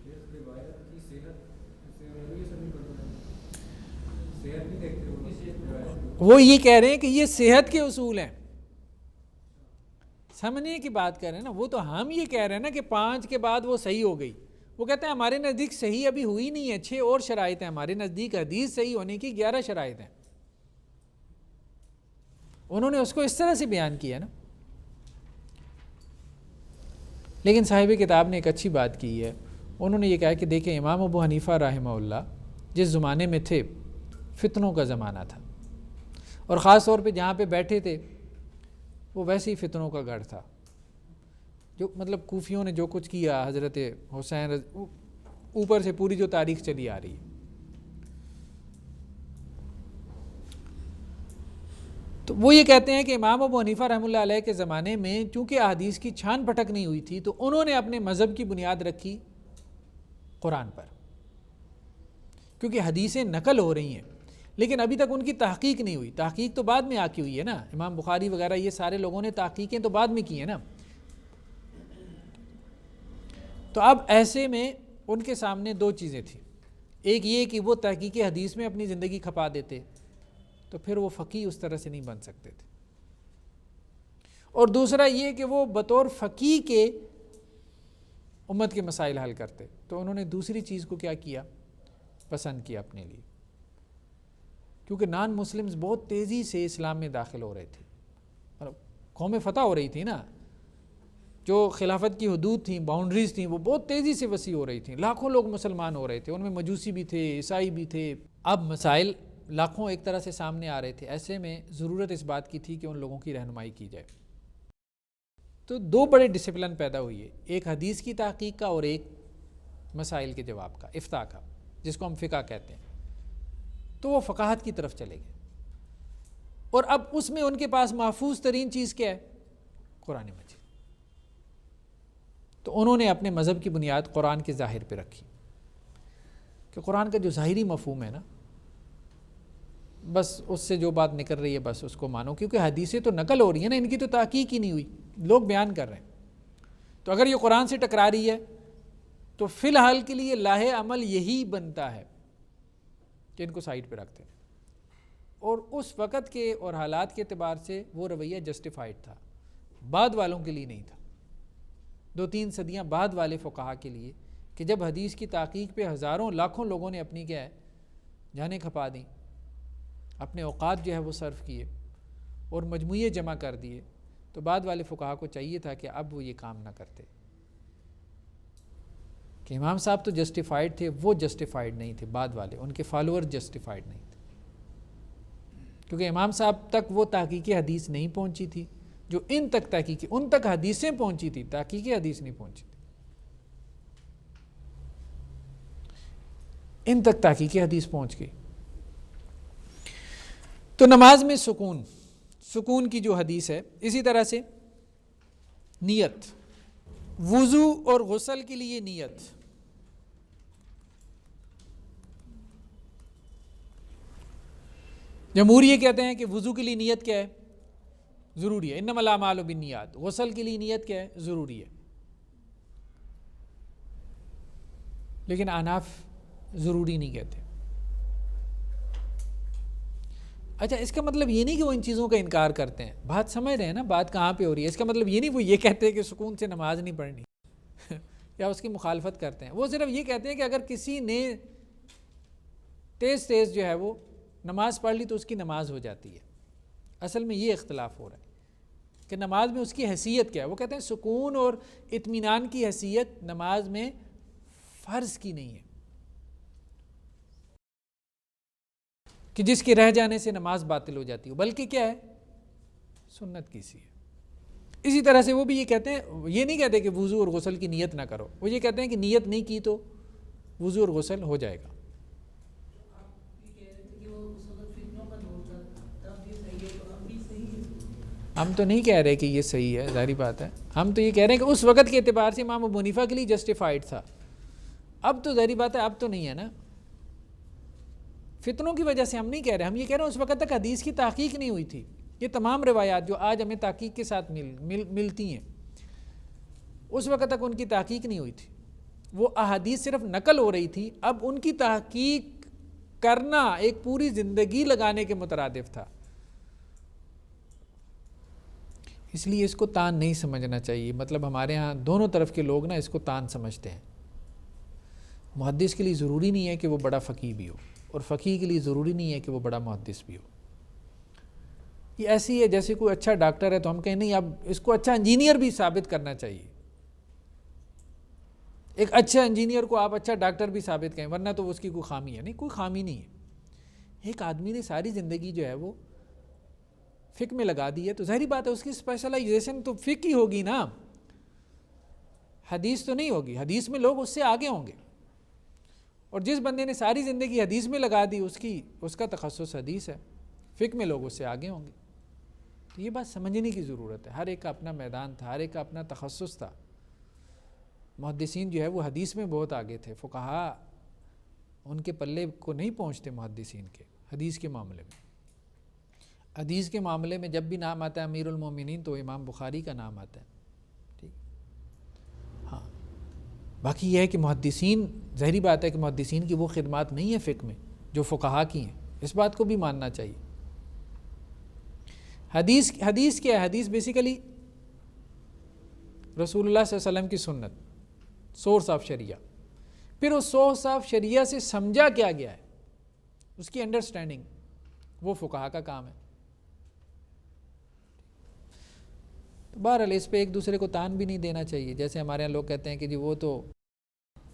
وہ یہ کہہ رہے ہیں کہ یہ صحت کے اصول ہیں، سمجھنے کی بات کر رہے ہیں نا. وہ تو ہم یہ کہہ رہے ہیں نا کہ 5 کے بعد وہ صحیح ہو گئی. وہ کہتے ہیں ہمارے نزدیک صحیح ابھی ہوئی نہیں ہے، 6 اور شرائط ہیں ہمارے نزدیک. حدیث صحیح ہونے کی 11 شرائط ہیں. انہوں نے اس کو اس طرح سے بیان کیا نا. لیکن صاحب کتاب نے ایک اچھی بات کی ہے. انہوں نے یہ کہا کہ دیکھیں امام ابو حنیفہ رحمہ اللہ جس زمانے میں تھے فتنوں کا زمانہ تھا، اور خاص طور پہ جہاں پہ بیٹھے تھے وہ ویسے ہی فتنوں کا گڑھ تھا. جو مطلب کوفیوں نے جو کچھ کیا، حضرت حسین اوپر سے پوری جو تاریخ چلی آ رہی ہے. تو وہ یہ کہتے ہیں کہ امام ابو حنیفہ رحمۃ اللہ علیہ کے زمانے میں چونکہ احادیث کی چھان پھٹک نہیں ہوئی تھی تو انہوں نے اپنے مذہب کی بنیاد رکھی قرآن پر، کیونکہ حدیثیں نقل ہو رہی ہیں لیکن ابھی تک ان کی تحقیق نہیں ہوئی. تحقیق تو بعد میں آ کے ہوئی ہے نا. امام بخاری وغیرہ یہ سارے لوگوں نے تحقیقیں تو بعد میں کی ہیں نا. تو اب ایسے میں ان کے سامنے 2 چیزیں تھیں. ایک یہ کہ وہ تحقیق حدیث میں اپنی زندگی کھپا دیتے تو پھر وہ فقیہ اس طرح سے نہیں بن سکتے تھے، اور دوسرا یہ کہ وہ بطور فقیہ کے امت کے مسائل حل کرتے. تو انہوں نے دوسری چیز کو کیا کیا؟ پسند کیا اپنے لیے، کیونکہ نان مسلمز بہت تیزی سے اسلام میں داخل ہو رہے تھے. مطلب قومیں فتح ہو رہی تھی نا، جو خلافت کی حدود تھیں، باؤنڈریز تھیں، وہ بہت تیزی سے وسیع ہو رہی تھیں. لاکھوں لوگ مسلمان ہو رہے تھے، ان میں مجوسی بھی تھے، عیسائی بھی تھے. اب مسائل لاکھوں ایک طرح سے سامنے آ رہے تھے. ایسے میں ضرورت اس بات کی تھی کہ ان لوگوں کی رہنمائی کی جائے. تو 2 بڑے ڈسپلن پیدا ہوئی ہے، ایک حدیث کی تحقیق کا اور ایک مسائل کے جواب کا، افتاء کا، جس کو ہم فقہ کہتے ہیں. تو وہ فقاہت کی طرف چلے گئے، اور اب اس میں ان کے پاس محفوظ ترین چیز کیا ہے؟ قرآن مجید. تو انہوں نے اپنے مذہب کی بنیاد قرآن کے ظاہر پہ رکھی کہ قرآن کا جو ظاہری مفہوم ہے نا، بس اس سے جو بات نکل رہی ہے بس اس کو مانو، کیونکہ حدیثیں تو نقل ہو رہی ہیں نا، ان کی تو تحقیق ہی نہیں ہوئی، لوگ بیان کر رہے ہیں. تو اگر یہ قرآن سے ٹکرا رہی ہے تو فی الحال کے لیے لاہ عمل یہی بنتا ہے کہ ان کو سائڈ پہ رکھتے ہیں. اور اس وقت کے اور حالات کے اعتبار سے وہ رویہ جسٹیفائڈ تھا، بعد والوں کے لیے نہیں تھا. 2-3 صدیاں بعد والے فقہا کے لیے، کہ جب حدیث کی تحقیق پہ ہزاروں لاکھوں لوگوں نے اپنی کیا ہے جانیں کھپا دیں، اپنے اوقات جو ہے وہ صرف کیے اور مجموعے جمع کر دیے، تو بعد والے فقہا کو چاہیے تھا کہ اب وہ یہ کام نہ کرتے. کہ امام صاحب تو جسٹیفائڈ تھے، وہ جسٹیفائڈ نہیں تھے، بعد والے ان کے فالوور جسٹیفائڈ نہیں تھے، کیونکہ امام صاحب تک وہ تحقیق حدیث نہیں پہنچی تھی جو ان تک تحقیق، ان تک حدیثیں پہنچی تھی، تحقیق حدیث نہیں پہنچی تھی. ان تک تحقیق حدیث پہنچ گئی. تو نماز میں سکون کی جو حدیث ہے، اسی طرح سے نیت، وضو اور غسل کے لیے نیت. جمہور یہ کہتے ہیں کہ وضو کے لیے نیت کیا ہے؟ ضروری ہے. انما الاعمال بالنیات. غسل کے لیے نیت کیا ہے؟ ضروری ہے. لیکن احناف ضروری نہیں کہتے. اچھا، اس کا مطلب یہ نہیں کہ وہ ان چیزوں کا انکار کرتے ہیں. بات سمجھ رہے ہیں نا، بات کہاں پہ ہو رہی ہے. اس کا مطلب یہ نہیں وہ یہ کہتے ہیں کہ سکون سے نماز نہیں پڑھنی یا اس کی مخالفت کرتے ہیں. وہ صرف یہ کہتے ہیں کہ اگر کسی نے تیز جو ہے وہ نماز پڑھ لی تو اس کی نماز ہو جاتی ہے. اصل میں یہ اختلاف ہو رہا ہے کہ نماز میں اس کی حیثیت کیا ہے. وہ کہتے ہیں سکون اور اطمینان کی حیثیت نماز میں فرض کی نہیں ہے. کہ جس کے رہ جانے سے نماز باطل ہو جاتی ہو، بلکہ کیا ہے، سنت کی سی ہے۔ اسی طرح سے وہ بھی یہ کہتے ہیں، یہ نہیں کہتے کہ وضو اور غسل کی نیت نہ کرو، وہ یہ کہتے ہیں کہ نیت نہیں کی تو وضو اور غسل ہو جائے گا۔ ہم تو نہیں کہہ رہے کہ یہ صحیح ہے، ظاہری بات ہے، ہم تو یہ کہہ رہے ہیں کہ اس وقت کے اعتبار سے امام ابو حنیفہ کے لیے جسٹیفائڈ تھا، اب تو ظاہری بات ہے اب تو نہیں ہے نا، فتنوں کی وجہ سے ہم نہیں کہہ رہے، ہم یہ کہہ رہے ہیں اس وقت تک حدیث کی تحقیق نہیں ہوئی تھی۔ یہ تمام روایات جو آج ہمیں تحقیق کے ساتھ ملتی ہیں، اس وقت تک ان کی تحقیق نہیں ہوئی تھی، وہ احادیث صرف نقل ہو رہی تھی، اب ان کی تحقیق کرنا ایک پوری زندگی لگانے کے مترادف تھا، اس لیے اس کو تان نہیں سمجھنا چاہیے۔ مطلب ہمارے ہاں دونوں طرف کے لوگ نا اس کو تان سمجھتے ہیں۔ محدث کے لیے ضروری نہیں ہے کہ وہ بڑا فقیہ بھی ہو، اور فقیہ کے لیے ضروری نہیں ہے کہ وہ بڑا محدث بھی ہو۔ یہ ایسی ہے جیسے کوئی اچھا ڈاکٹر ہے تو ہم کہیں نہیں، اب اس کو اچھا انجینئر بھی ثابت کرنا چاہیے، ایک اچھا انجینئر کو آپ اچھا ڈاکٹر بھی ثابت کریں، ورنہ تو اس کی کوئی خامی ہے نہیں، کوئی خامی نہیں ہے۔ ایک آدمی نے ساری زندگی جو ہے وہ فقہ میں لگا دی ہے تو ظاہری بات ہے اس کی اسپیشلائزیشن تو فقہ ہی ہوگی نا، حدیث تو نہیں ہوگی، حدیث میں لوگ اس سے آگے ہوں گے، اور جس بندے نے ساری زندگی حدیث میں لگا دی اس کا تخصص حدیث ہے، فقہ میں لوگ اس سے آگے ہوں گے۔ تو یہ بات سمجھنے کی ضرورت ہے، ہر ایک کا اپنا میدان تھا، ہر ایک کا اپنا تخصص تھا۔ محدثین جو ہے وہ حدیث میں بہت آگے تھے، فقہاء ان کے پلے کو نہیں پہنچتے محدثین کے حدیث کے معاملے میں۔ حدیث کے معاملے میں جب بھی نام آتا ہے امیر المومنین تو امام بخاری کا نام آتا ہے، ٹھیک۔ ہاں باقی یہ ہے کہ محدثین، ظاہری بات ہے کہ محدثین کی وہ خدمات نہیں ہے فقہ میں جو فقہاء کی ہیں، اس بات کو بھی ماننا چاہیے۔ حدیث کیا ہے؟ حدیث بیسیکلی رسول اللہ صلی اللہ علیہ وسلم کی سنت، سورس آف شریعہ، پھر اس سورس آف شریعہ سے سمجھا کیا گیا ہے، اس کی انڈرسٹینڈنگ، وہ فقہاء کا کام ہے۔ تو بہرحال اس پہ ایک دوسرے کو تان بھی نہیں دینا چاہیے، جیسے ہمارے یہاں لوگ کہتے ہیں کہ جی وہ تو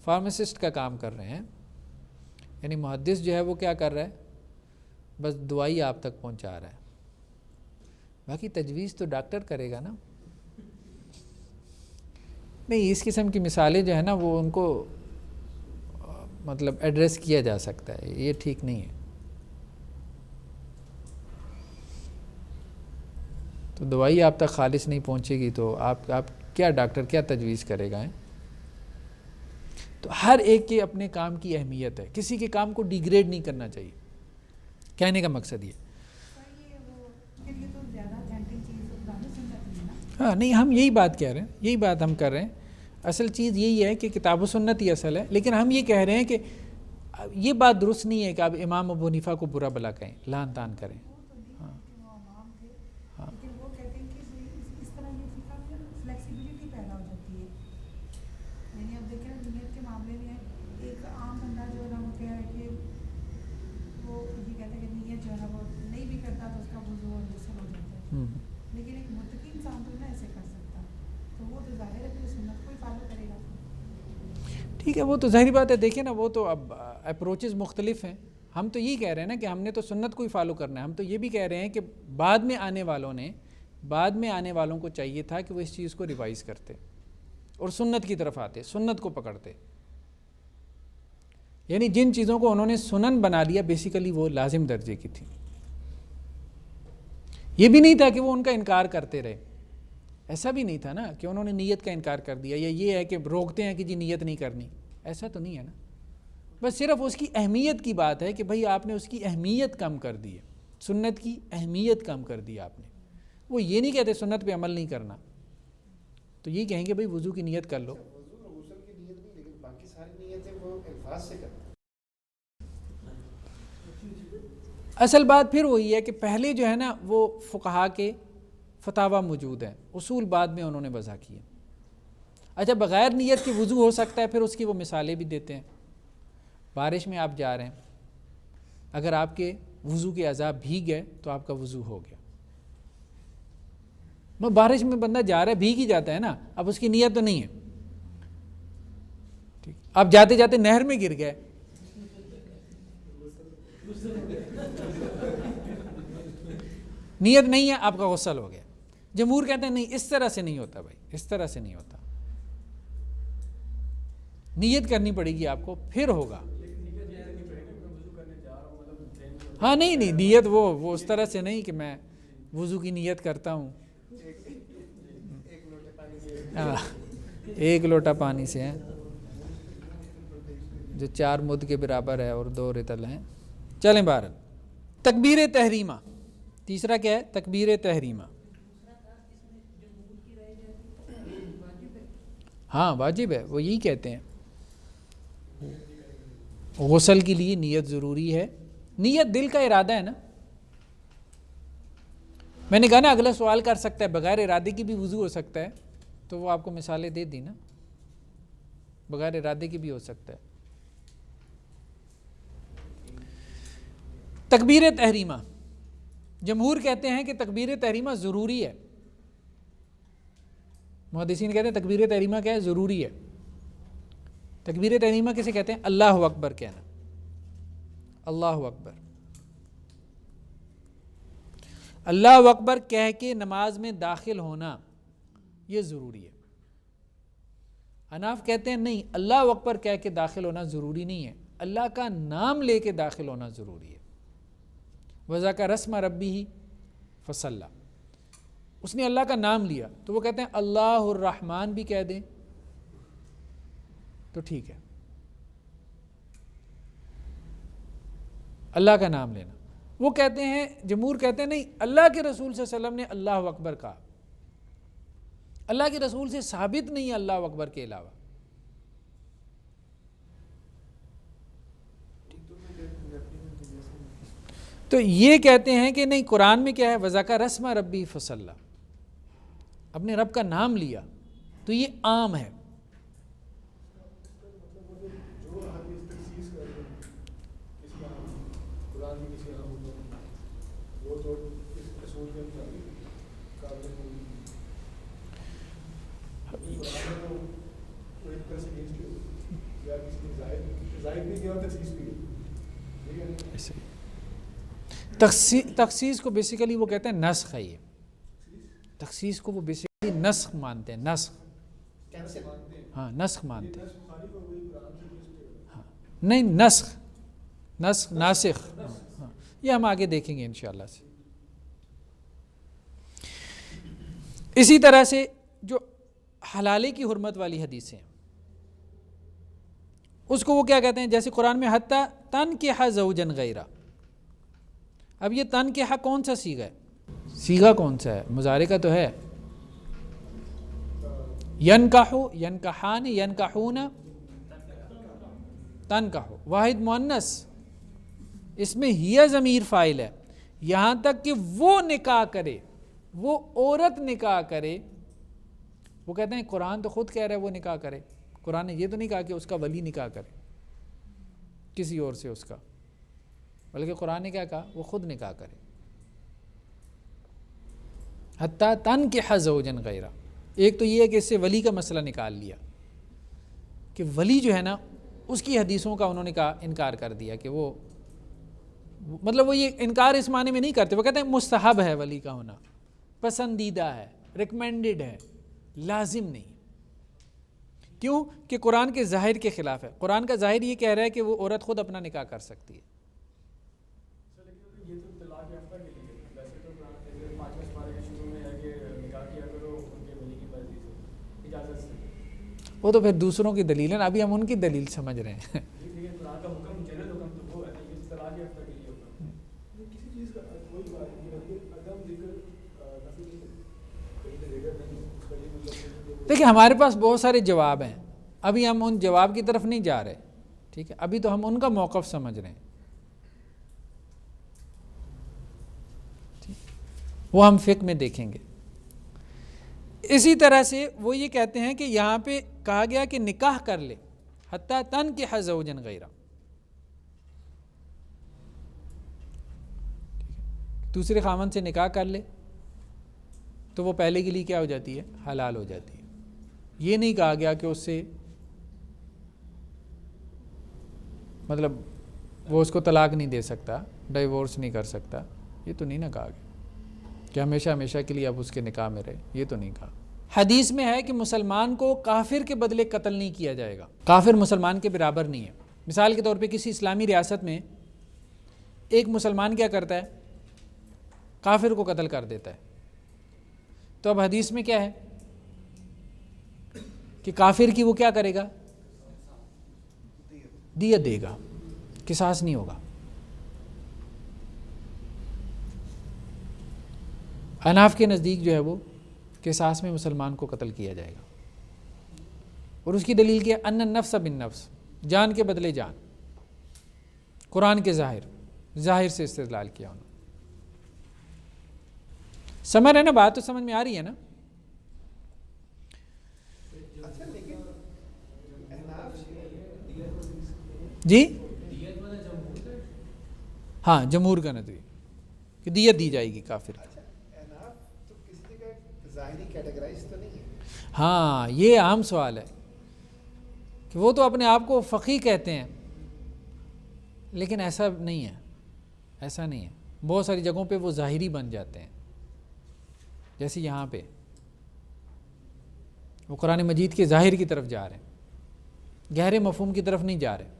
فارماسسٹ کا کام کر رہے ہیں، یعنی محدث جو ہے وہ کیا کر رہا ہے، بس دوائی آپ تک پہنچا رہا ہے، باقی تجویز تو ڈاکٹر کرے گا نا۔ نہیں، اس قسم کی مثالیں جو ہے نا وہ ان کو مطلب ایڈریس کیا جا سکتا ہے، یہ ٹھیک نہیں ہے۔ تو دوائی آپ تک خالص نہیں پہنچے گی تو آپ کیا ڈاکٹر کیا تجویز کرے گا؟ تو ہر ایک کے اپنے کام کی اہمیت ہے، کسی کے کام کو ڈیگریڈ نہیں کرنا چاہیے، کہنے کا مقصد یہ۔ ہاں نہیں، ہم یہی بات کہہ رہے ہیں، یہی بات ہم کر رہے ہیں، اصل چیز یہی ہے کہ کتاب و سنت ہی اصل ہے، لیکن ہم یہ کہہ رہے ہیں کہ یہ بات درست نہیں ہے کہ آپ امام ابو حنیفہ کو برا بلا کہیں، لعن طعن کریں۔ لیکن ایک متقی انسان تو نہ ایسے کر سکتا، تو وہ تو ظاہر ہے کہ سنت کو ہی فالو کرے گا۔ ٹھیک ہے، وہ تو ظاہری بات ہے، دیکھیں نا وہ تو اب اپروچز مختلف ہیں، ہم تو یہی کہہ رہے ہیں نا کہ ہم نے تو سنت کو ہی فالو کرنا ہے، ہم تو یہ بھی کہہ رہے ہیں کہ بعد میں آنے والوں کو چاہیے تھا کہ وہ اس چیز کو ریوائز کرتے اور سنت کی طرف آتے، سنت کو پکڑتے، یعنی جن چیزوں کو انہوں نے سنن بنا لیا بیسیکلی وہ لازم درجے کی تھی۔ یہ بھی نہیں تھا کہ وہ ان کا انکار کرتے رہے، ایسا بھی نہیں تھا نا کہ انہوں نے نیت کا انکار کر دیا، یا یہ ہے کہ روکتے ہیں کہ جی نیت نہیں کرنی، ایسا تو نہیں ہے نا، بس صرف اس کی اہمیت کی بات ہے کہ بھئی آپ نے اس کی اہمیت کم کر دی ہے، سنت کی اہمیت کم کر دی آپ نے۔ وہ یہ نہیں کہتے سنت پہ عمل نہیں کرنا، تو یہ کہیں گے بھئی وضو کی نیت کر لو۔ وضو اور غسل کی نیت نہیں، لیکن باقی ساری نیتیں وہ الفاظ سے کرتے ہیں۔ اصل بات پھر وہی ہے کہ پہلے جو ہے نا وہ فقہاء کے فتاوی موجود ہیں، اصول بعد میں انہوں نے وضع کیے۔ اچھا بغیر نیت کے وضو ہو سکتا ہے، پھر اس کی وہ مثالیں بھی دیتے ہیں۔ بارش میں آپ جا رہے ہیں، اگر آپ کے وضو کے اعضاء بھیگ گئے تو آپ کا وضو ہو گیا۔ بارش میں بندہ جا رہا ہے، بھیگ ہی جاتا ہے نا، اب اس کی نیت تو نہیں ہے، ٹھیک، آپ جاتے جاتے نہر میں گر گئے، نیت نہیں ہے آپ کا غسل ہو گیا. جمہور کہتے ہیں نہیں، اس طرح سے نہیں ہوتا بھائی، اس طرح سے نہیں ہوتا، نیت کرنی پڑے گی آپ کو پھر ہوگا. ہاں نہیں نیت وہ اس طرح سے نہیں کہ میں وضو کی نیت کرتا ہوں. ہاں 1 لوٹا پانی سے ہے جو 4 مد کے برابر ہے اور 2 رطل ہیں. چلیں بہرحال تکبیر تحریمہ. تیسرا کیا ہے؟ تکبیر تحریمہ. ہاں واجب ہے، وہ یہی کہتے ہیں غسل کے لیے نیت ضروری ہے. نیت دل کا ارادہ ہے نا. میں نے کہا نا اگلا سوال کر سکتا ہے بغیر ارادے کی بھی وضو ہو سکتا ہے، تو وہ آپ کو مثالیں دے دی نا، بغیر ارادے کی بھی ہو سکتا ہے. تکبیر تحریمہ، جمہور کہتے ہیں کہ تکبیر تحریمہ ضروری ہے. محدثین کہتے ہیں تکبیر تحریمہ کیا ہے؟ ضروری ہے. تکبیر تحریمہ کسے کہتے ہیں؟ اللہ اکبر کہنا. اللہ اکبر، اللہ اکبر کہہ کے نماز میں داخل ہونا یہ ضروری ہے. حناف کہتے ہیں نہیں، اللہ اکبر کہہ کے داخل ہونا ضروری نہیں ہے، اللہ کا نام لے کے داخل ہونا ضروری ہے. وَذَكَرَ اسْمَ رَبِّهِ فَصَلَّى، اس نے اللہ کا نام لیا تو وہ کہتے ہیں اللہ الرحمن بھی کہہ دیں تو ٹھیک ہے. اللہ کا نام لینا. وہ کہتے ہیں، جمہور کہتے ہیں نہیں، اللہ کے رسول صلی اللہ علیہ وسلم نے اللہ اکبر کہا، اللہ کے رسول سے ثابت نہیں ہے اللہ اکبر کے علاوہ. تو یہ کہتے ہیں کہ نہیں، قرآن میں کیا ہے؟ وَذَكَرَ اسْمَ رَبِّهِ فَصَلَّى، اپنے رب کا نام لیا، تو یہ عام ہے. تخصیص کو بیسیکلی وہ کہتے ہیں نسخ ہے. یہ تخصیص کو وہ بیسیکلی نسخ مانتے ہیں. نسخ، ہاں نسخ مانتے ہیں. ہاں نہیں، نسخ ناسخ، ہاں یہ ہم آگے دیکھیں گے انشاءاللہ سے. اسی طرح سے جو حلالے کی حرمت والی حدیثیں ہیں اس کو وہ کیا کہتے ہیں؟ جیسے قرآن میں حتیٰ تنکح زوجا غیرہ. اب یہ تنکح کون سا صیغہ ہے؟ صیغہ کون سا ہے؟ مضارع کا تو ہے. ینکحو، ینکحان، ینکحون، تنکحو، واحد مؤنث، اس میں ہی ضمیر فاعل ہے. یہاں تک کہ وہ نکاح کرے، وہ عورت نکاح کرے. وہ کہتے ہیں قرآن تو خود کہہ رہا ہے وہ نکاح کرے، قرآن نے یہ تو نہیں کہا کہ اس کا ولی نکاح کرے کسی اور سے اس کا، بلکہ قرآن نے کیا کہا؟ وہ خود نکاح کرے. حتیٰ تنکح زوجا غیرہ. ایک تو یہ ہے کہ اس سے ولی کا مسئلہ نکال لیا کہ ولی جو ہے نا اس کی حدیثوں کا انہوں نے کہا انکار کر دیا کہ وہ مطلب وہ یہ انکار اس معنی میں نہیں کرتے. وہ کہتے ہیں مستحب ہے ولی کا ہونا، پسندیدہ ہے، ریکمینڈڈ ہے، لازم نہیں. کیوں کہ قرآن کے ظاہر کے خلاف ہے. قرآن کا ظاہر یہ کہہ رہا ہے کہ وہ عورت خود اپنا نکاح کر سکتی ہے. وہ تو پھر دوسروں کی دلیل ہے نا، ابھی ہم ان کی دلیل سمجھ رہے ہیں. دیکھیں ہمارے پاس بہت سارے جواب ہیں، ابھی ہم ان جواب کی طرف نہیں جا رہے، ٹھیک ہے؟ ابھی تو ہم ان کا موقف سمجھ رہے ہیں، وہ ہم فقہ میں دیکھیں گے. اسی طرح سے وہ یہ کہتے ہیں کہ یہاں پہ کہا گیا کہ نکاح کر لے، حتیٰ تنکح زوجا غیرہ، دوسرے خاوند سے نکاح کر لے تو وہ پہلے کے لیے کیا ہو جاتی ہے؟ حلال ہو جاتی ہے. یہ نہیں کہا گیا کہ اس سے مطلب وہ اس کو طلاق نہیں دے سکتا، ڈائیورس نہیں کر سکتا، یہ تو نہیں نہ کہا گیا کہ ہمیشہ ہمیشہ کے لیے اب اس کے نکاح میں رہے، یہ تو نہیں کہا۔ حدیث میں ہے کہ مسلمان کو کافر کے بدلے قتل نہیں کیا جائے گا، کافر مسلمان کے برابر نہیں ہے۔ مثال کے طور پہ کسی اسلامی ریاست میں ایک مسلمان کیا کرتا ہے؟ کافر کو قتل کر دیتا ہے، تو اب حدیث میں کیا ہے کہ کافر کی وہ کیا کرے گا؟ دیت دے گا، قصاص نہیں ہوگا۔ حناف کے نزدیک جو ہے وہ قصاص میں مسلمان کو قتل کیا جائے گا، اور اس کی دلیل کیا؟ ان النفس بالنفس، جان کے بدلے جان، قرآن کے ظاہر سے استدلال کیا انہوں نے۔ سمجھ رہے نا بات؟ تو سمجھ میں آ رہی ہے نا؟ اچھا لیکن جی ہاں، جمہور کا نظریہ کہ دیت دی جائے گی کافر کی۔ تو کسی کا ظاہری کیٹیگرائز تو نہیں ہے؟ ہاں، یہ عام سوال ہے کہ وہ تو اپنے آپ کو فقیہ کہتے ہیں، لیکن ایسا نہیں ہے، ایسا نہیں ہے۔ بہت ساری جگہوں پہ وہ ظاہری بن جاتے ہیں، جیسے یہاں پہ وہ قرآن مجید کے ظاہر کی طرف جا رہے ہیں، گہرے مفہوم کی طرف نہیں جا رہے۔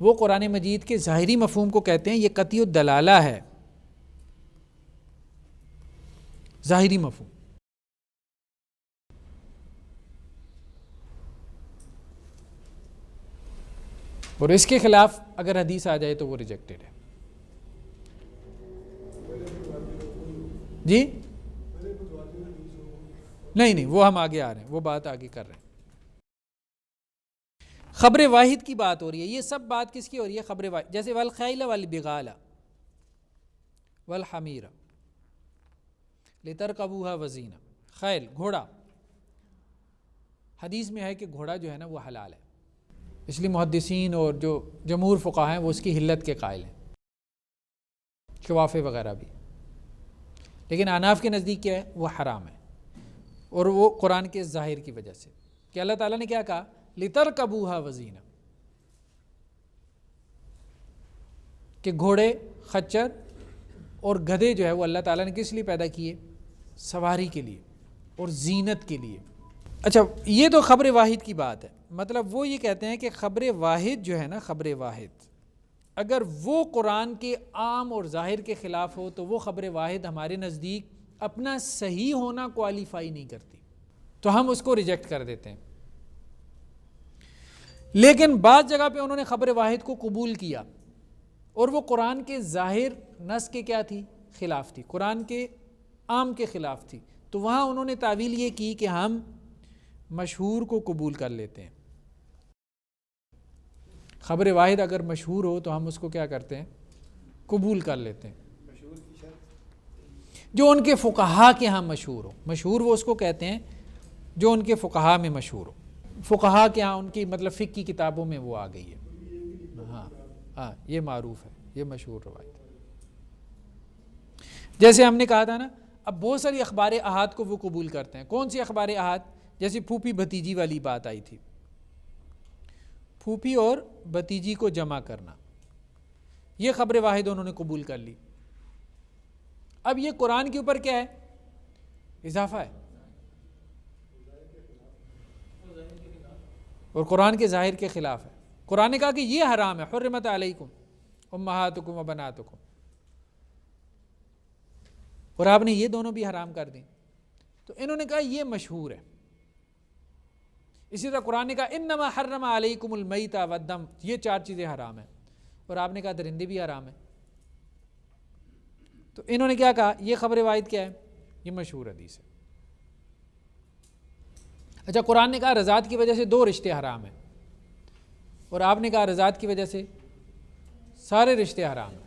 وہ قرآن مجید کے ظاہری مفہوم کو کہتے ہیں یہ قطعی الدلالہ ہے، ظاہری مفہوم۔ اور اس کے خلاف اگر حدیث آ جائے تو وہ ریجیکٹڈ ہے۔ جی نہیں، وہ ہم آگے آ رہے ہیں، وہ بات آگے کر رہے ہیں۔ خبر واحد کی بات ہو رہی ہے، یہ سب بات کس کی ہو رہی ہے؟ خبر واحد، جیسے والخیل والبغال والحمیر لترکبوها وزینہ، خیل گھوڑا، حدیث میں ہے کہ گھوڑا جو ہے نا وہ حلال ہے، اس لیے محدثین اور جو جمہور فقہا ہیں وہ اس کی حلت کے قائل ہیں، شوافے وغیرہ بھی۔ لیکن حناف کے نزدیک کیا ہے؟ وہ حرام ہے، اور وہ قرآن کے ظاہر کی وجہ سے کہ اللہ تعالیٰ نے کیا کہا؟ لترکبوها وزینہ، کہ گھوڑے، خچر اور گدھے جو ہے وہ اللہ تعالیٰ نے کس لیے پیدا کیے؟ سواری کے لیے اور زینت کے لیے۔ اچھا، یہ تو خبر واحد کی بات ہے، مطلب وہ یہ کہتے ہیں کہ خبر واحد جو ہے نا، خبر واحد اگر وہ قرآن کے عام اور ظاہر کے خلاف ہو تو وہ خبر واحد ہمارے نزدیک اپنا صحیح ہونا کوالیفائی نہیں کرتی، تو ہم اس کو ریجیکٹ کر دیتے ہیں۔ لیکن بعض جگہ پہ انہوں نے خبر واحد کو قبول کیا، اور وہ قرآن کے ظاہر نص کے کیا تھی؟ خلاف تھی، قرآن کے عام کے خلاف تھی، تو وہاں انہوں نے تعویل یہ کی کہ ہم مشہور کو قبول کر لیتے ہیں۔ خبر واحد اگر مشہور ہو تو ہم اس کو کیا کرتے ہیں؟ قبول کر لیتے ہیں، مشہور کی شرط جو ان کے فقہا کے ہاں مشہور ہو۔ مشہور وہ اس کو کہتے ہیں جو ان کے فقہا میں مشہور ہو، فقہا کے ہاں ان کی مطلب فقہ کی کتابوں میں وہ آ گئی ہے، ہاں یہ معروف ہے، یہ مشہور روایت۔ جیسے ہم نے کہا تھا نا، اب بہت ساری اخبار احاد کو وہ قبول کرتے ہیں۔ کون سی اخبار احاد؟ جیسے پھوپھی بھتیجی والی بات آئی تھی، پھوپھی اور بھتیجی کو جمع کرنا، یہ خبر واحد انہوں نے قبول کر لی۔ اب یہ قرآن کے اوپر کیا ہے؟ اضافہ ہے، اور قرآن کے ظاہر کے خلاف ہے۔ قرآن نے کہا کہ یہ حرام ہے، حرمت علیکم امہاتکم و بناتکم، اور آپ نے یہ دونوں بھی حرام کر دیں، تو انہوں نے کہا یہ مشہور ہے۔ اسی طرح قرآن نے کہا انما حرم علیکم المیت والدم، یہ 4 چیزیں حرام ہیں، اور آپ نے کہا درندے بھی حرام ہیں، تو انہوں نے کیا کہا؟ یہ خبر واحد کیا ہے؟ یہ مشہور حدیث ہے۔ اچھا، قرآن نے کہا رضاعت کی وجہ سے 2 رشتے حرام ہیں، اور آپ نے کہا رضاعت کی وجہ سے سارے رشتے حرام ہیں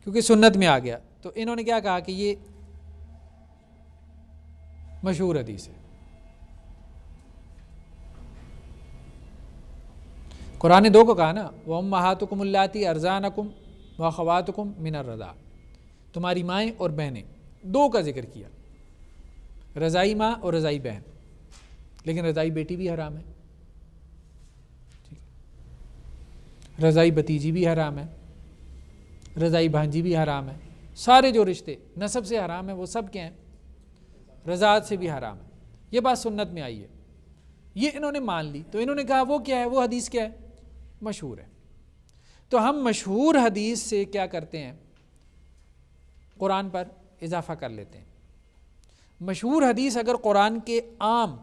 کیونکہ سنت میں آ گیا، تو انہوں نے کیا کہا کہ یہ مشہور حدیث ہے۔ قرآن نے 2 کو کہا نا، وَأُمَّهَاتُكُمُ اللَّاتِي أَرْضَعْنَكُمْ وَأَخَوَاتُكُم مِّنَ الرَّضَاعَةِ، تمہاری مائیں اور بہنیں، 2 کا ذکر کیا، رضائی ماں اور رضائی بہن، لیکن رضائی بیٹی بھی حرام ہے۔ رضائی بتیجی بھی حرام ہے، رضائی بھانجی بھی حرام ہے، سارے جو رشتے نسب سے حرام ہیں وہ سب کیا ہیں؟ رضاعت سے بھی حرام ہے. یہ بات سنت میں آئی ہے، یہ انہوں نے مان لی. تو انہوں نے کہا وہ کیا ہے؟ وہ حدیث کیا ہے؟ مشہور ہے. تو ہم مشہور حدیث سے کیا کرتے ہیں؟ قرآن پر اضافہ کر لیتے ہیں. مشہور حدیث اگر قرآن کے عام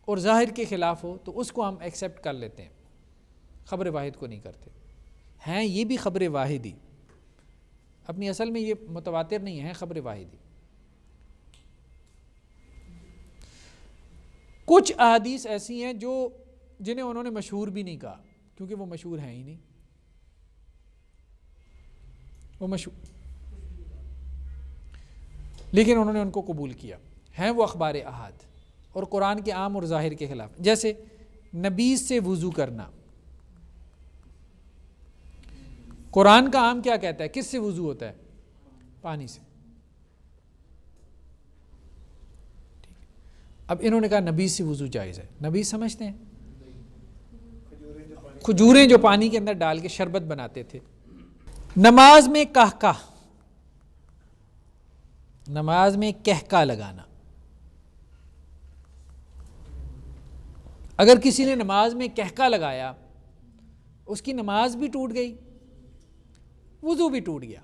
اور ظاہر کے خلاف ہو تو اس کو ہم ایکسیپٹ کر لیتے ہیں، خبر واحد کو نہیں کرتے. ہیں یہ بھی خبر واحدی، اپنی اصل میں یہ متواتر نہیں ہے، خبر واحدی. کچھ احادیث ایسی ہیں جو جنہیں انہوں نے مشہور بھی نہیں کہا کیونکہ وہ مشہور ہیں ہی نہیں، وہ مشہور، لیکن انہوں نے ان کو قبول کیا. ہیں وہ اخبار احاد اور قرآن کے عام اور ظاہر کے خلاف. جیسے نبیذ سے وضو کرنا، قرآن کا عام کیا کہتا ہے؟ کس سے وضو ہوتا ہے؟ پانی سے. اب انہوں نے کہا نبیذ سے وضو جائز ہے. نبیذ سمجھتے ہیں؟ کھجوریں جو پانی کے اندر ڈال کے شربت بناتے تھے. نماز میں کہکہ، نماز میں کہکہ لگانا. اگر کسی نے نماز میں کہکہ لگایا اس کی نماز بھی ٹوٹ گئی، وضو بھی ٹوٹ گیا.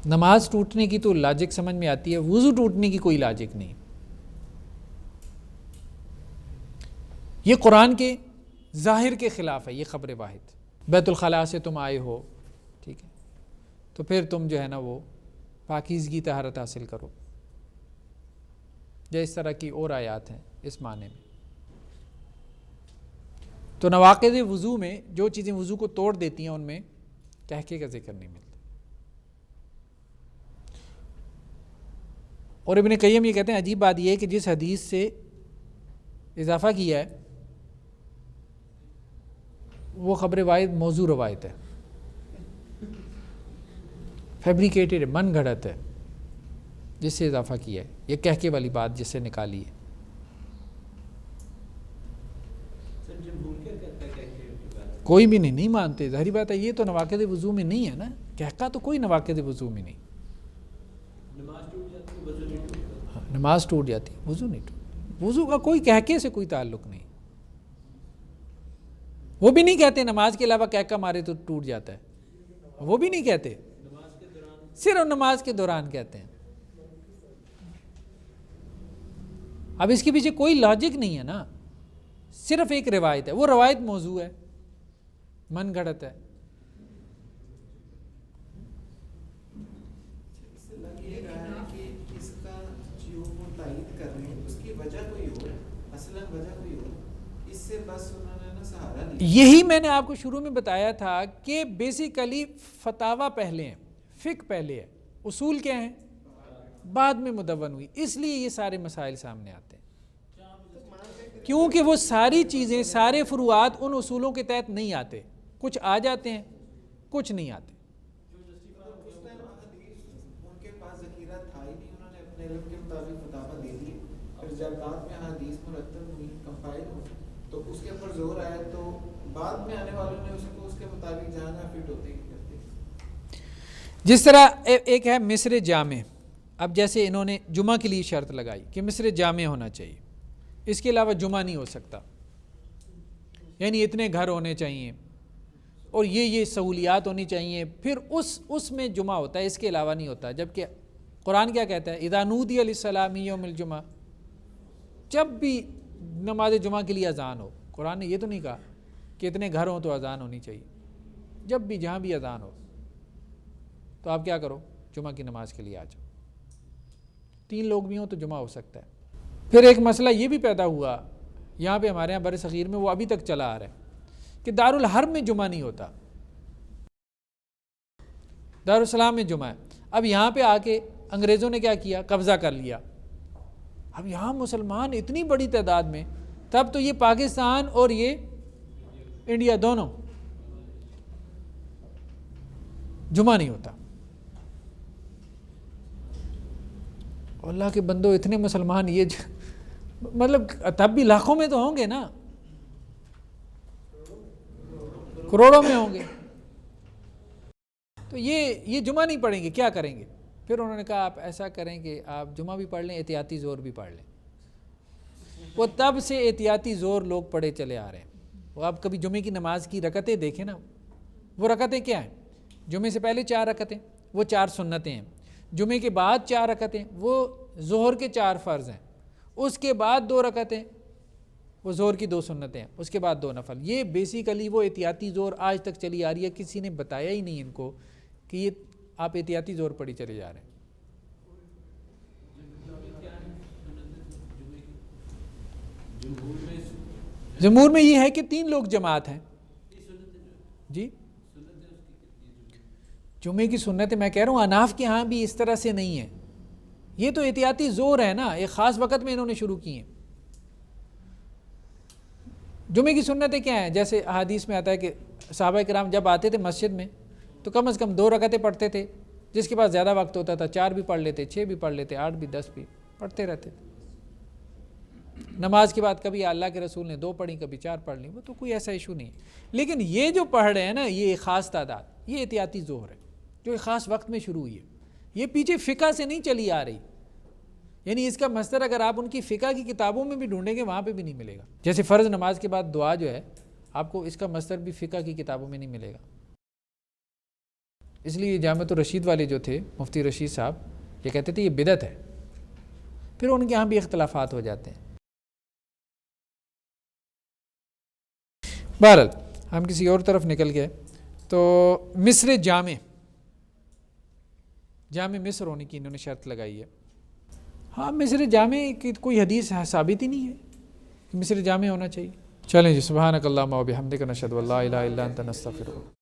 نماز ٹوٹنے کی تو لاجک سمجھ میں آتی ہے، وضو ٹوٹنے کی کوئی لاجک نہیں. یہ قرآن کے ظاہر کے خلاف ہے، یہ خبر واحد. بیت الخلاء سے تم آئے ہو، ٹھیک ہے، تو پھر تم جو ہے نا وہ پاکیزگی طہارت حاصل کرو، یا اس طرح کی اور آیات ہیں اس معنی میں. تو نواقض وضو میں جو چیزیں وضو کو توڑ دیتی ہیں ان میں کہکے کا ذکر نہیں ملتا. اور ابن قیم یہ کہتے ہیں عجیب بات یہ ہے کہ جس حدیث سے اضافہ کیا ہے وہ خبر واحد موضوع روایت ہے، فیبریکیٹڈ، من گھڑت ہے. جس سے اضافہ کیا ہے یہ کہکے والی بات جس سے نکالی ہے. کوئی بھی نہیں مانتے، ظاہری بات ہے. یہ تو نواقض وضو میں نہیں ہے نا، کہکہ تو کوئی نواقض وضو میں نہیں. نماز ٹوٹ جاتی، وضو نہیں ٹوٹ. وضو کا کوئی کہکے سے کوئی تعلق نہیں. وہ بھی نہیں کہتے نماز کے علاوہ کہکہ مارے تو ٹوٹ جاتا ہے، وہ بھی نہیں کہتے، صرف نماز کے دوران کہتے ہیں. اب اس کے پیچھے کوئی لاجک نہیں ہے نا، صرف ایک روایت ہے، وہ روایت موضوع ہے، من گھڑت ہے. یہی میں نے آپ کو شروع میں بتایا تھا کہ بیسیکلی فتاوی پہلے ہیں، فقہ پہلے ہے، اصول کیا ہیں؟ بعد میں مدون ہوئی. اس لیے یہ سارے مسائل سامنے آتے ہیں، کیونکہ وہ ساری چیزیں، سارے فروعات ان اصولوں کے تحت نہیں آتے. کچھ آ جاتے ہیں، کچھ نہیں آتے. تو اس کے اوپر زور آیا تو بعد میں آنے والوں نے اس کے مطابق جہاں جہاں فٹ ہوتے ہیں. جس طرح ایک ہے مصر جامع. اب جیسے انہوں نے جمعہ کے لیے شرط لگائی کہ مصر جامع ہونا چاہیے، اس کے علاوہ جمعہ نہیں ہو سکتا، یعنی اتنے گھر ہونے چاہیے اور یہ سہولیات ہونی چاہیے، پھر اس میں جمعہ ہوتا ہے، اس کے علاوہ نہیں ہوتا. جبکہ قرآن کیا کہتا ہے؟ اذا نودی للصلاۃ من یوم الجمعہ، جب بھی نماز جمعہ کے لیے اذان ہو. قرآن نے یہ تو نہیں کہا کہ اتنے گھر ہوں تو اذان ہونی چاہیے. جب بھی جہاں بھی اذان ہو تو آپ کیا کرو؟ جمعہ کی نماز کے لیے آ جاؤ. 3 لوگ بھی ہوں تو جمعہ ہو سکتا ہے. پھر ایک مسئلہ یہ بھی پیدا ہوا یہاں پہ ہمارے یہاں بر صغیر میں، وہ ابھی تک چلا آ رہا ہے کہ دارالحرم میں جمعہ نہیں ہوتا، دارالسلام میں جمعہ ہے. اب یہاں پہ آ کے انگریزوں نے کیا کیا؟ قبضہ کر لیا. اب یہاں مسلمان اتنی بڑی تعداد میں، تب تو یہ پاکستان اور یہ انڈیا دونوں جمعہ نہیں ہوتا. اللہ کے بندو اتنے مسلمان، یہ مطلب تب بھی لاکھوں میں تو ہوں گے نا، کروڑوں میں ہوں گے. تو یہ جمعہ نہیں پڑھیں گے، کیا کریں گے؟ پھر انہوں نے کہا آپ ایسا کریں کہ آپ جمعہ بھی پڑھ لیں، احتیاطی زور بھی پڑھ لیں. وہ تب سے احتیاطی زور لوگ پڑھے چلے آ رہے ہیں. وہ آپ کبھی جمعے کی نماز کی رکعتیں دیکھیں نا، وہ رکعتیں کیا ہیں؟ جمعے سے پہلے 4 رکعتیں، وہ 4 سنتیں ہیں. جمعے کے بعد 4 رکعتیں، وہ ظہر کے 4 فرض ہیں. اس کے بعد 2 رکعتیں، وہ ظہر کی 2 سنتیں ہیں. اس کے بعد 2 نفل. یہ بیسیکلی وہ احتیاطی زور آج تک چلی آ رہی ہے. کسی نے بتایا ہی نہیں ان کو کہ یہ آپ احتیاطی زور پڑھی چلے جا رہے ہیں. جمہور میں یہ ہے کہ 3 لوگ جماعت ہیں. جی جمعے کی سنت میں کہہ رہا ہوں اناف کے ہاں بھی اس طرح سے نہیں ہے. یہ تو احتیاطی زور ہے نا، ایک خاص وقت میں انہوں نے شروع کی ہیں. جمعے کی سنتیں کیا ہیں؟ جیسے احادیث میں آتا ہے کہ صحابہ کرام جب آتے تھے مسجد میں تو کم از کم 2 رکعتیں پڑھتے تھے. جس کے پاس زیادہ وقت ہوتا تھا 4 بھی پڑھ لیتے، 6 بھی پڑھ لیتے، 8 بھی، 10 بھی پڑھتے رہتے تھے. نماز کے بعد کبھی اللہ کے رسول نے 2 پڑھی، کبھی 4 پڑھ لی، وہ تو کوئی ایسا ایشو نہیں. لیکن یہ جو پڑھ رہے ہیں نا، یہ ایک خاص تعداد، یہ احتیاطی زور ہے جو ایک خاص وقت میں شروع ہوئی ہے. یہ پیچھے فقہ سے نہیں چلی آ رہی. یعنی اس کا مصدر اگر آپ ان کی فقہ کی کتابوں میں بھی ڈھونڈیں گے وہاں پہ بھی نہیں ملے گا. جیسے فرض نماز کے بعد دعا جو ہے، آپ کو اس کا مصدر بھی فقہ کی کتابوں میں نہیں ملے گا. اس لیے جامعۃ الرشید والے جو تھے مفتی رشید صاحب، یہ کہتے تھے یہ بدعت ہے. پھر ان کے یہاں بھی اختلافات ہو جاتے ہیں. بہرحال ہم کسی اور طرف نکل گئے. تو مصر جامع مصر ہونے کی انہوں نے شرط لگائی ہے. ہاں مصر جامع کی کوئی حدیث ثابت ہی نہیں ہے کہ مصر جامع ہونا چاہیے. چلیں جی، سبحانک اللہم و بحمدک، نشہد ان لا الہ الا انت، نستغفرک.